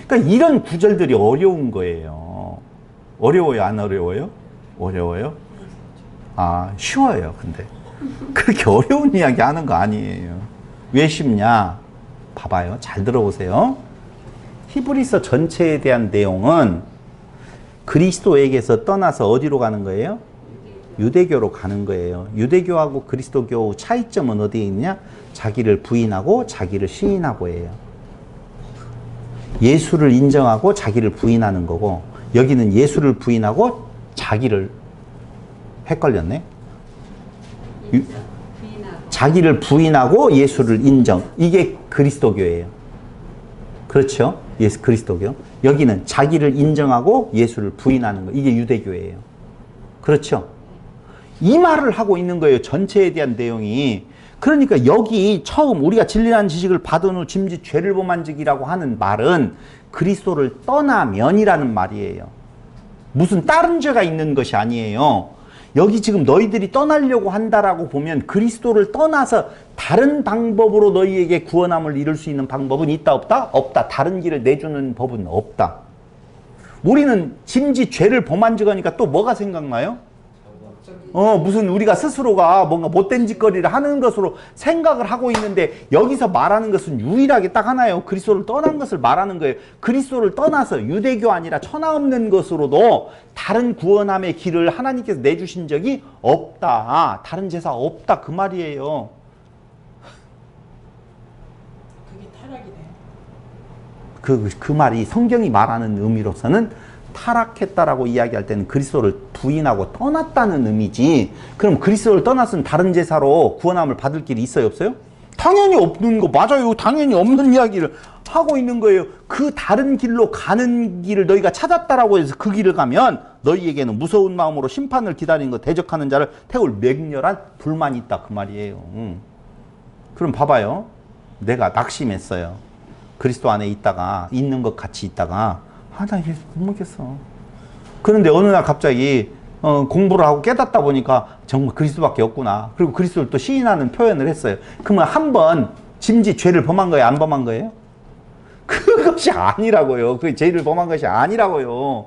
그러니까 이런 구절들이 어려운 거예요. 어려워요? 안 어려워요? 어려워요? 아, 쉬워요. 근데 그렇게 어려운 이야기 하는 거 아니에요. 왜 쉽냐? 봐봐요. 잘 들어보세요. 히브리서 전체에 대한 내용은 그리스도에게서 떠나서 어디로 가는 거예요? 유대교로 가는 거예요. 유대교하고 그리스도교 차이점은 어디에 있냐? 자기를 부인하고 자기를 시인하고예요. 예수를 인정하고 자기를 부인하는 거고, 여기는 예수를 부인하고 자기를, 헷갈렸네. 자기를 부인하고 예수를 인정. 이게 그리스도교예요. 그렇죠? 예수 그리스도교. 여기는 자기를 인정하고 예수를 부인하는 거. 이게 유대교예요. 그렇죠? 이 말을 하고 있는 거예요. 전체에 대한 내용이. 그러니까 여기 처음 우리가 진리라는 지식을 받은 후 짐짓 죄를 범한 적이라고 하는 말은 그리스도를 떠나면이라는 말이에요. 무슨 다른 죄가 있는 것이 아니에요. 여기 지금 너희들이 떠나려고 한다라고 보면 그리스도를 떠나서 다른 방법으로 너희에게 구원함을 이룰 수 있는 방법은 있다 없다? 없다. 다른 길을 내주는 법은 없다. 우리는 짐짓 죄를 범한 적 하니까 또 뭐가 생각나요? 무슨 우리가 스스로가 뭔가 못된 짓거리를 하는 것으로 생각을 하고 있는데, 여기서 말하는 것은 유일하게 딱 하나예요. 그리스도를 떠난 것을 말하는 거예요. 그리스도를 떠나서 유대교 아니라 천하 없는 것으로도 다른 구원함의 길을 하나님께서 내주신 적이 없다. 다른 제사 없다. 그 말이에요. 그게 타락이네. 그 말이 성경이 말하는 의미로서는 타락했다라고 이야기할 때는 그리스도를 부인하고 떠났다는 의미지. 그럼 그리스도를 떠났으면 다른 제사로 구원함을 받을 길이 있어요, 없어요? 당연히 없는 거 맞아요. 당연히 없는 이야기를 하고 있는 거예요. 그 다른 길로 가는 길을 너희가 찾았다라고 해서 그 길을 가면 너희에게는 무서운 마음으로 심판을 기다리는 것, 대적하는 자를 태울 맹렬한 불만이 있다. 그 말이에요. 그럼 봐봐요. 내가 낙심했어요. 그리스도 안에 있다가, 있는 것 같이 있다가, 나 예수 못 먹겠어. 그런데 어느 날 갑자기 공부를 하고 깨닫다 보니까 정말 그리스도밖에 없구나. 그리고 그리스도를 또 시인하는 표현을 했어요. 그러면 한 번 짐짓 죄를 범한 거예요? 안 범한 거예요? 그것이 아니라고요. 그 죄를 범한 것이 아니라고요.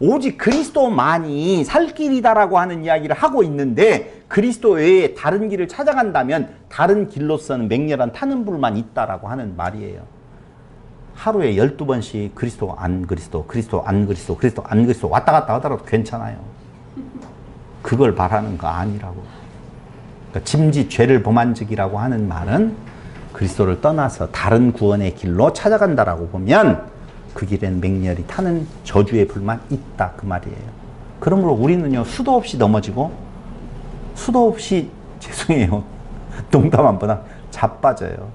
오직 그리스도만이 살 길이다라고 하는 이야기를 하고 있는데 그리스도 외에 다른 길을 찾아간다면 다른 길로서는 맹렬한 타는 불만 있다라고 하는 말이에요. 하루에 12번씩 그리스도 안 그리스도, 그리스도 안 그리스도, 그리스도 안 그리스도 왔다 갔다 하더라도 괜찮아요. 그걸 말하는 거 아니라고. 그러니까 짐짓 죄를 범한 적이라고 하는 말은 그리스도를 떠나서 다른 구원의 길로 찾아간다라고 보면 그 길엔 맹렬히 타는 저주의 불만 있다 그 말이에요. 그러므로 우리는요 수도 없이 넘어지고 수도 없이 죄송해요 농담 한 번 자빠져요.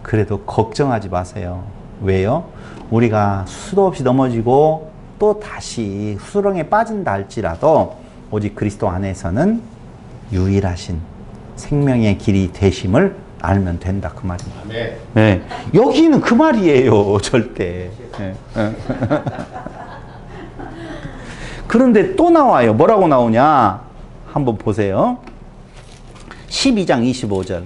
그래도 걱정하지 마세요. 왜요? 우리가 수도 없이 넘어지고 또 다시 수렁에 빠진다 할지라도 오직 그리스도 안에서는 유일하신 생명의 길이 되심을 알면 된다 그 말입니다. 네. 네. 여기는 그 말이에요 절대. 네. 그런데 또 나와요. 뭐라고 나오냐 한번 보세요. 12장 25절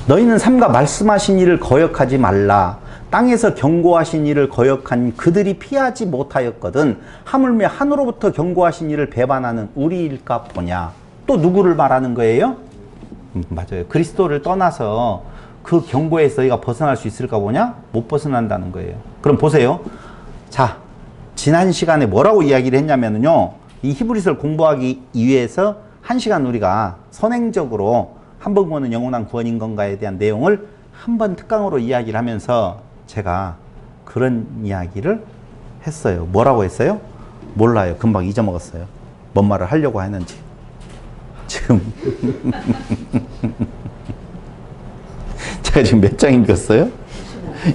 너희는 삼가 말씀하신 일을 거역하지 말라. 땅에서 경고하신 일을 거역한 그들이 피하지 못하였거든 하물며 하늘로부터 경고하신 일을 배반하는 우리일까 보냐. 또 누구를 말하는 거예요? 맞아요. 그리스도를 떠나서 그 경고에서 너희가 벗어날 수 있을까 보냐? 못 벗어난다는 거예요. 그럼 보세요. 자, 지난 시간에 뭐라고 이야기를 했냐면요. 이 히브리서를 공부하기 위해서 1시간 우리가 선행적으로 한 번 보는 영원한 구원인 건가에 대한 내용을 한 번 특강으로 이야기를 하면서 제가 그런 이야기를 했어요. 뭐라고 했어요? 몰라요. 금방 잊어먹었어요. 뭔 말을 하려고 했는지. 지금 제가 지금 몇 장 읽었어요?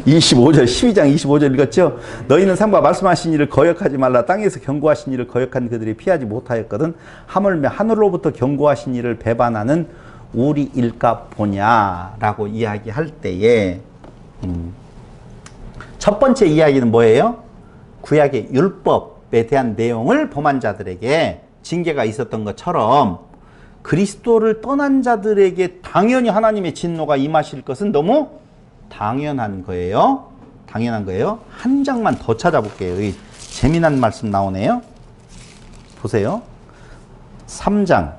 25절, 12장 25절 읽었죠? 너희는 삼가 말씀하신 일을 거역하지 말라. 땅에서 경고하신 일을 거역한 그들이 피하지 못하였거든 하물며 하늘로부터 경고하신 일을 배반하는 우리일까 보냐라고 이야기할 때에 첫 번째 이야기는 뭐예요? 구약의 율법에 대한 내용을 범한 자들에게 징계가 있었던 것처럼 그리스도를 떠난 자들에게 당연히 하나님의 진노가 임하실 것은 너무 당연한 거예요. 당연한 거예요. 한 장만 더 찾아볼게요. 여기 재미난 말씀 나오네요. 보세요. 3장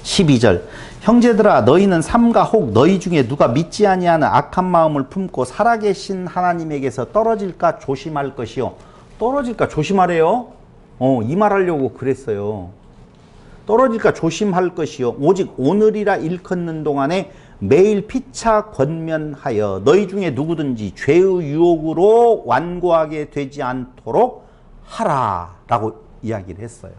12절 형제들아 너희는 삼가 혹 너희 중에 누가 믿지 아니하는 악한 마음을 품고 살아계신 하나님에게서 떨어질까 조심할 것이요. 떨어질까 조심하래요. 이 말하려고 그랬어요. 떨어질까 조심할 것이요. 오직 오늘이라 일컫는 동안에 매일 피차 권면하여 너희 중에 누구든지 죄의 유혹으로 완고하게 되지 않도록 하라 라고 이야기를 했어요.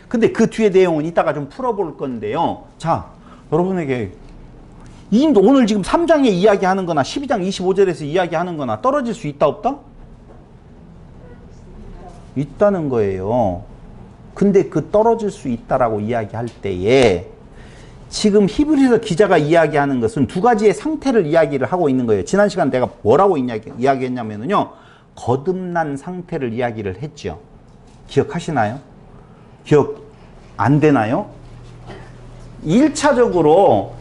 근데 그 뒤에 내용은 이따가 좀 풀어볼 건데요. 자, 여러분에게 오늘 지금 3장에 이야기하는 거나 12장 25절에서 이야기하는 거나 떨어질 수 있다 없다? 있다는 거예요. 근데 그 떨어질 수 있다라고 이야기할 때에 지금 히브리서 기자가 이야기하는 것은 두 가지의 상태를 이야기를 하고 있는 거예요. 지난 시간 내가 뭐라고 이야기했냐면요. 거듭난 상태를 이야기를 했죠. 기억하시나요? 기억 안 되나요? 1차적으로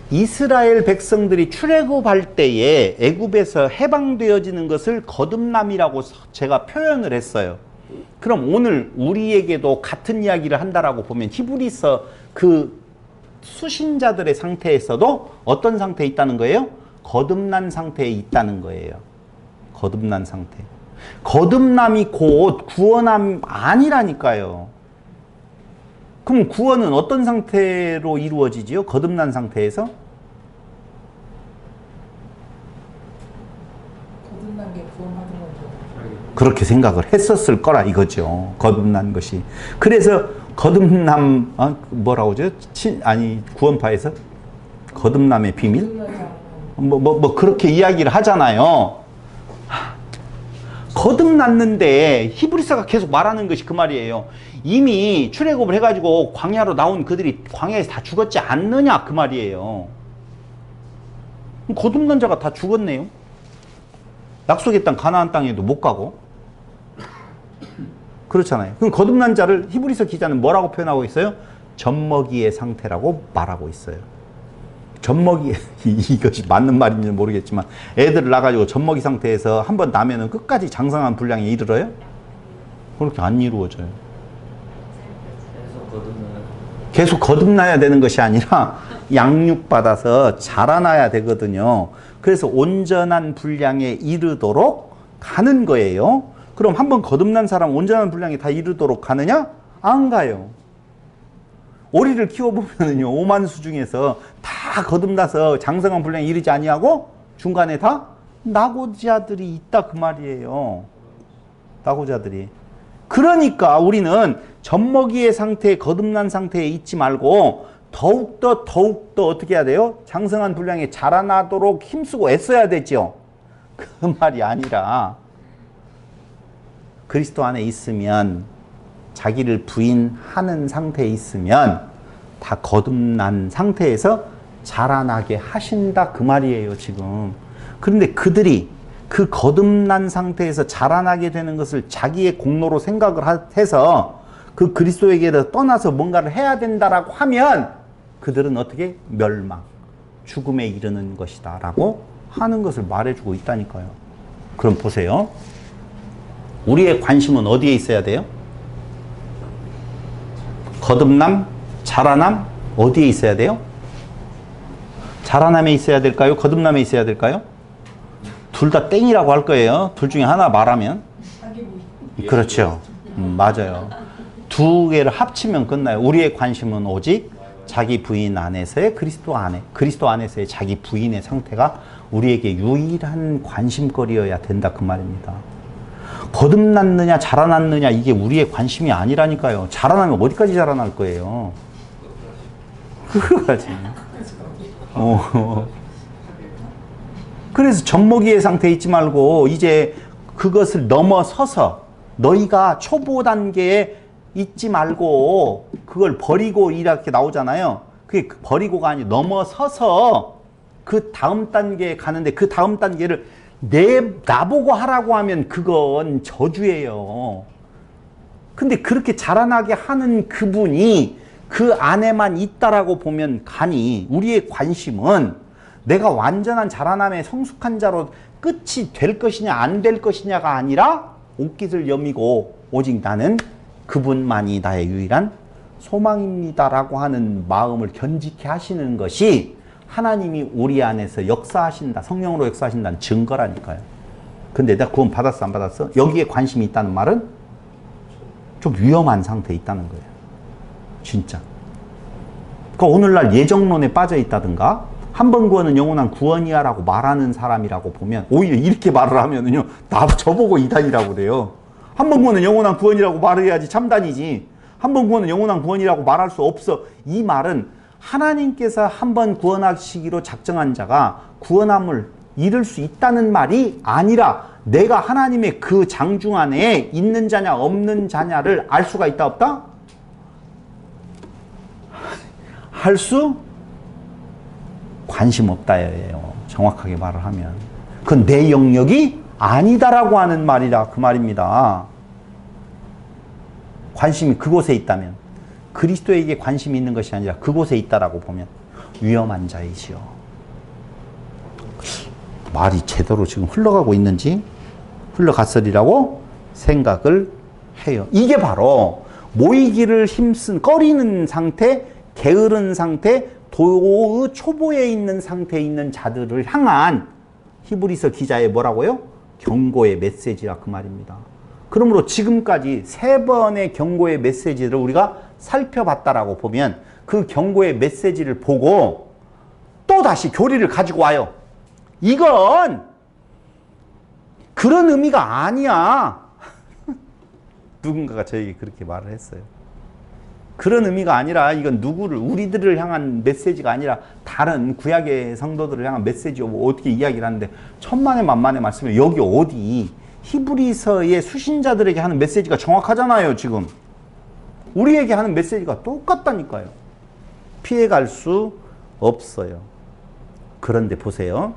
이스라엘 백성들이 출애굽할 때에 애굽에서 해방되어지는 것을 거듭남이라고 제가 표현을 했어요. 그럼 오늘 우리에게도 같은 이야기를 한다라고 보면 히브리서 그 수신자들의 상태에서도 어떤 상태에 있다는 거예요? 거듭난 상태에 있다는 거예요. 거듭난 상태. 거듭남이 곧 구원함 아니라니까요. 그럼 구원은 어떤 상태로 이루어지지요? 거듭난 상태에서? 거듭난 게 구원하는 거죠. 그렇게 생각을 했었을 거라 이거죠. 거듭난 것이. 그래서 거듭남, 뭐라고 하죠? 구원파에서? 거듭남의 비밀? 그렇게 이야기를 하잖아요. 거듭났는데 히브리서가 계속 말하는 것이 그 말이에요. 이미 출애굽을 해가지고 광야로 나온 그들이 광야에서 다 죽었지 않느냐 그 말이에요. 거듭난 자가 다 죽었네요. 약속의 땅 가나안 땅에도 못 가고. 그렇잖아요. 그럼 거듭난 자를 히브리서 기자는 뭐라고 표현하고 있어요? 젖먹이의 상태라고 말하고 있어요. 젖먹이, 이것이 맞는 말인지는 모르겠지만 애들을 낳아가지고 젖먹이 상태에서 한번 나면은 끝까지 장성한 분량에 이르러요? 그렇게 안 이루어져요. 계속 거듭나야 되는 것이 아니라 양육받아서 자라나야 되거든요. 그래서 온전한 분량에 이르도록 가는 거예요. 그럼 한번 거듭난 사람 온전한 분량에 다 이르도록 가느냐? 안 가요. 오리를 키워보면요, 오만수 중에서 다 거듭나서 장성한 분량에 이르지 아니하고 중간에 다 낙오자들이 있다 그 말이에요. 낙오자들이. 그러니까 우리는 젖먹이의 상태에 거듭난 상태에 있지 말고 더욱더 어떻게 해야 돼요? 장성한 분량에 자라나도록 힘쓰고 애써야 되죠. 그 말이 아니라 그리스도 안에 있으면, 자기를 부인하는 상태에 있으면 다 거듭난 상태에서 자라나게 하신다 그 말이에요 지금. 그런데 그들이 그 거듭난 상태에서 자라나게 되는 것을 자기의 공로로 생각을 해서 그 그리스도에게 떠나서 뭔가를 해야 된다라고 하면 그들은 어떻게? 멸망, 죽음에 이르는 것이다 라고 하는 것을 말해주고 있다니까요. 그럼 보세요. 우리의 관심은 어디에 있어야 돼요? 거듭남, 자라남, 어디에 있어야 돼요? 자라남에 있어야 될까요? 거듭남에 있어야 될까요? 둘 다 땡이라고 할 거예요. 둘 중에 하나 말하면. 그렇죠. 맞아요. 두 개를 합치면 끝나요. 우리의 관심은 오직 자기 부인 안에서의 그리스도 안에, 그리스도 안에서의 자기 부인의 상태가 우리에게 유일한 관심거리여야 된다 그 말입니다. 거듭났느냐 자라났느냐 이게 우리의 관심이 아니라니까요. 자라나면 어디까지 자라날 거예요? 그거까지. 그래서 젖먹이의 상태에 있지 말고 이제 그것을 넘어서서 너희가 초보 단계에 있지 말고 그걸 버리고 이렇게 나오잖아요. 그게 버리고가 아니라 넘어서서 그 다음 단계에 가는데, 그 다음 단계를 나보고 하라고 하면 그건 저주예요. 근데 그렇게 자라나게 하는 그분이 그 안에만 있다라고 보면 가니, 우리의 관심은 내가 완전한 자라남의 성숙한 자로 끝이 될 것이냐 안 될 것이냐가 아니라 옷깃을 여미고 오직 나는 그분만이 나의 유일한 소망입니다라고 하는 마음을 견지케 하시는 것이 하나님이 우리 안에서 역사하신다, 성령으로 역사하신다는 증거라니까요. 근데 내가 구원 받았어 안 받았어? 여기에 관심이 있다는 말은 좀 위험한 상태에 있다는 거예요. 진짜. 그러니까 오늘날 예정론에 빠져 있다든가 한 번 구원은 영원한 구원이야 라고 말하는 사람이라고 보면, 오히려 이렇게 말을 하면은요, 저보고 이단이라고 그래요. 한 번 구원은 영원한 구원이라고 말해야지 참단이지. 한 번 구원은 영원한 구원이라고 말할 수 없어. 이 말은 하나님께서 한 번 구원하시기로 작정한 자가 구원함을 이룰 수 있다는 말이 아니라, 내가 하나님의 그 장중 안에 있는 자냐 없는 자냐를 알 수가 있다 없다? 할 수 관심 없다예요. 정확하게 말을 하면. 그건 내 영역이 아니다라고 하는 말이라 그 말입니다. 관심이 그곳에 있다면, 그리스도에게 관심이 있는 것이 아니라 그곳에 있다라고 보면 위험한 자이지요. 말이 제대로 지금 흘러가고 있는지, 흘러갔으리라고 생각을 해요. 이게 바로 모이기를 힘쓴, 꺼리는 상태, 게으른 상태, 도의 초보에 있는 상태에 있는 자들을 향한 히브리서 기자의 뭐라고요? 경고의 메시지라 그 말입니다. 그러므로 지금까지 3번의 경고의 메시지를 우리가 살펴봤다라고 보면, 그 경고의 메시지를 보고 또 다시 교리를 가지고 와요. 이건 그런 의미가 아니야. 누군가가 저에게 그렇게 말을 했어요. 그런 의미가 아니라 이건 우리들을 향한 메시지가 아니라 다른 구약의 성도들을 향한 메시지고 뭐 어떻게 이야기를 하는데, 천만의 만만의 말씀에 여기 어디 히브리서의 수신자들에게 하는 메시지가 정확하잖아요. 지금 우리에게 하는 메시지가 똑같다니까요. 피해갈 수 없어요. 그런데 보세요.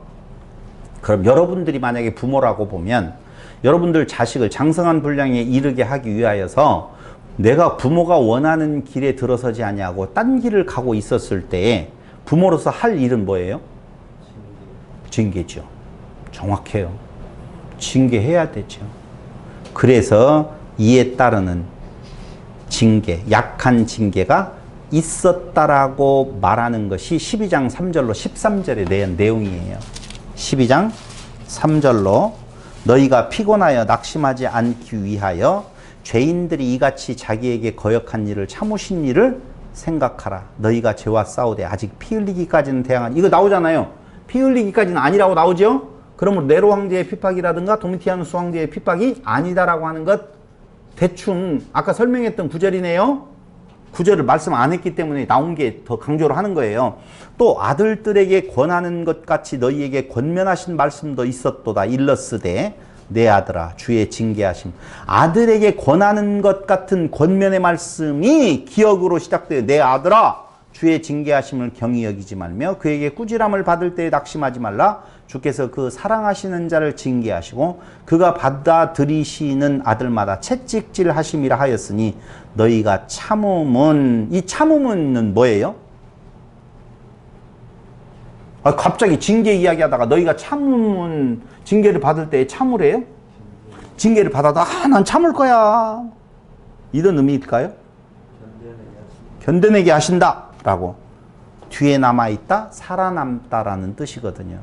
그럼 여러분들이 만약에 부모라고 보면 여러분들 자식을 장성한 분량에 이르게 하기 위하여서 내가 부모가 원하는 길에 들어서지 아니하고 딴 길을 가고 있었을 때에 부모로서 할 일은 뭐예요? 징계죠. 정확해요. 징계해야 되죠. 그래서 이에 따르는 징계, 약한 징계가 있었다라고 말하는 것이 12장 3절로 13절에 대한 내용이에요. 12장 3절로 너희가 피곤하여 낙심하지 않기 위하여 죄인들이 이같이 자기에게 거역한 일을 참으신 일을 생각하라. 너희가 죄와 싸우되 아직 피 흘리기까지는 대항하니. 이거 나오잖아요. 피 흘리기까지는 아니라고 나오죠. 그러면 네로 황제의 핍박이라든가 도미티아누스 황제의 핍박이 아니다라고 하는 것 대충 아까 설명했던 구절이네요. 구절을 말씀 안 했기 때문에 나온 게 더 강조를 하는 거예요. 또 아들들에게 권하는 것 같이 너희에게 권면하신 말씀도 있었도다. 일러스되 내 아들아 주의 징계하심. 아들에게 권하는 것 같은 권면의 말씀이 기억으로 시작돼요. 내 아들아 주의 징계하심을 경히 여기지 말며 그에게 꾸지람을 받을 때에 낙심하지 말라. 주께서 그 사랑하시는 자를 징계하시고 그가 받아들이시는 아들마다 채찍질 하심이라 하였으니 너희가 참음은, 이 참음은 뭐예요? 갑자기 징계 이야기하다가 너희가 참음은 징계를 받을 때에 참으래요? 징계를 받아도 난 참을 거야 이런 의미일까요? 견뎌내게 하신다 라고. 뒤에 남아있다, 살아남다라는 뜻이거든요.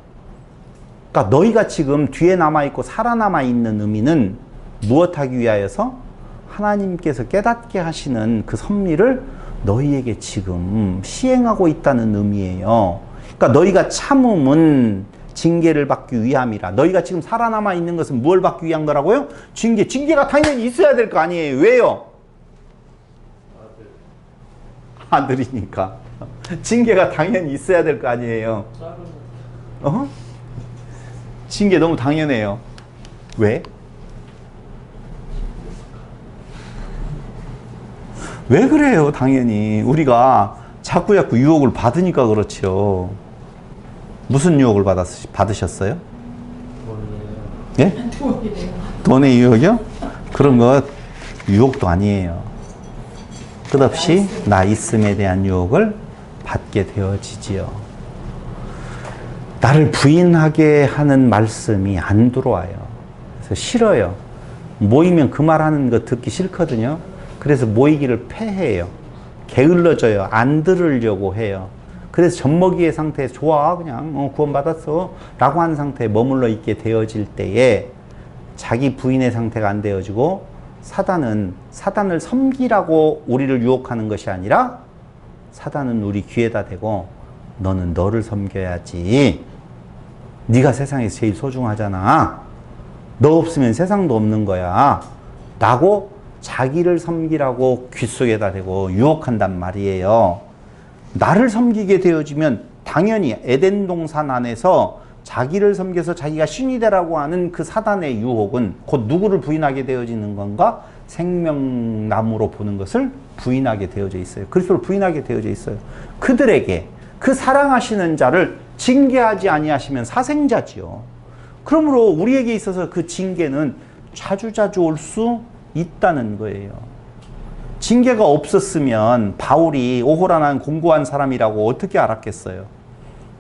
그러니까 너희가 지금 뒤에 남아있고 살아남아있는 의미는 무엇하기 위하여서? 하나님께서 깨닫게 하시는 그 섭리를 너희에게 지금 시행하고 있다는 의미예요. 그러니까 너희가 참음은 징계를 받기 위함이라. 너희가 지금 살아남아 있는 것은 뭘 받기 위한 거라고요? 징계가 당연히 있어야 될 거 아니에요. 왜요? 아들이니까. 징계가 당연히 있어야 될 거 아니에요. 징계 너무 당연해요. 왜? 왜 그래요? 당연히 우리가 자꾸 유혹을 받으니까 그렇죠. 무슨 유혹을 받으셨어요? 예? 돈의 유혹이요? 그런 것 유혹도 아니에요. 끝없이 나 있음에 대한 유혹을 받게 되어지지요. 나를 부인하게 하는 말씀이 안 들어와요. 그래서 싫어요. 모이면 그 말하는 거 듣기 싫거든요. 그래서 모이기를 패해요. 게을러져요. 안 들으려고 해요. 그래서 젖먹이의 상태에서 좋아 그냥 구원받았어 라고 하는 상태에 머물러 있게 되어질 때에 자기 부인의 상태가 안 되어지고 사단을 섬기라고 우리를 유혹하는 것이 아니라 사단은 우리 귀에다 대고 너는 너를 섬겨야지. 네가 세상에서 제일 소중하잖아. 너 없으면 세상도 없는 거야. 라고 자기를 섬기라고 귀 속에다 대고 유혹한단 말이에요. 나를 섬기게 되어지면 당연히 에덴 동산 안에서 자기를 섬겨서 자기가 신이 되라고 하는 그 사단의 유혹은 곧 누구를 부인하게 되어지는 건가? 생명나무로 보는 것을 부인하게 되어져 있어요. 그리스도를 부인하게 되어져 있어요. 그들에게 그 사랑하시는 자를 징계하지 아니하시면 사생자지요. 그러므로 우리에게 있어서 그 징계는 자주자주 올 수 있다는 거예요. 징계가 없었으면 바울이 오호라는 공고한 사람이라고 어떻게 알았겠어요?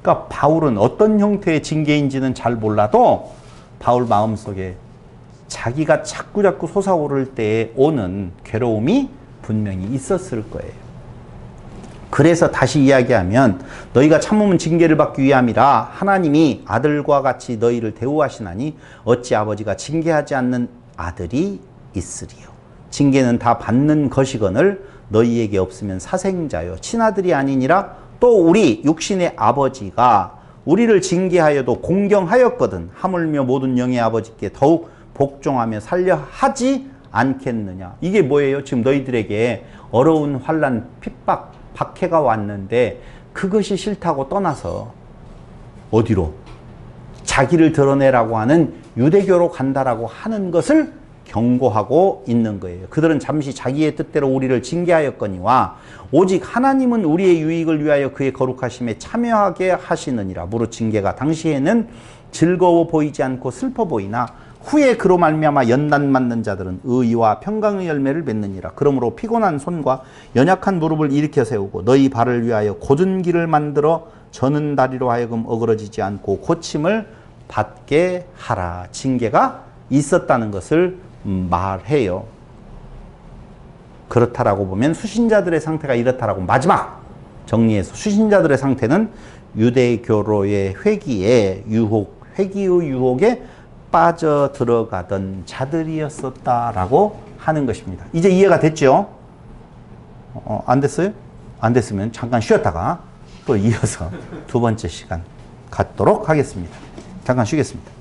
그러니까 바울은 어떤 형태의 징계인지는 잘 몰라도 바울 마음속에 자기가 자꾸자꾸 솟아오를 때에 오는 괴로움이 분명히 있었을 거예요. 그래서 다시 이야기하면 너희가 참으면 징계를 받기 위함이라 하나님이 아들과 같이 너희를 대우하시나니 어찌 아버지가 징계하지 않는 아들이 있으리요. 징계는 다 받는 것이거늘 너희에게 없으면 사생자요 친아들이 아니니라. 또 우리 육신의 아버지가 우리를 징계하여도 공경하였거든 하물며 모든 영의 아버지께 더욱 복종하며 살려 하지 않겠느냐. 이게 뭐예요? 지금 너희들에게 어려운 환난, 핍박, 박해가 왔는데 그것이 싫다고 떠나서 어디로? 자기를 드러내라고 하는 유대교로 간다라고 하는 것을 경고하고 있는 거예요. 그들은 잠시 자기의 뜻대로 우리를 징계하였거니와 오직 하나님은 우리의 유익을 위하여 그의 거룩하심에 참여하게 하시느니라. 무릇 징계가 당시에는 즐거워 보이지 않고 슬퍼 보이나 후에 그로 말미암아 연단 맞는 자들은 의와 평강의 열매를 맺느니라. 그러므로 피곤한 손과 연약한 무릎을 일으켜 세우고 너희 발을 위하여 곧은 길을 만들어 저는 다리로 하여금 어그러지지 않고 고침을 받게 하라. 징계가 있었다는 것을 말해요. 그렇다라고 보면 수신자들의 상태가 이렇다라고 마지막 정리해서 수신자들의 상태는 유대교로의 회기의 유혹, 회기의 유혹에 빠져 들어가던 자들이었었다라고 하는 것입니다. 이제 이해가 됐죠? 안 됐어요? 안 됐으면 잠깐 쉬었다가 또 이어서 두 번째 시간 갖도록 하겠습니다. 잠깐 쉬겠습니다.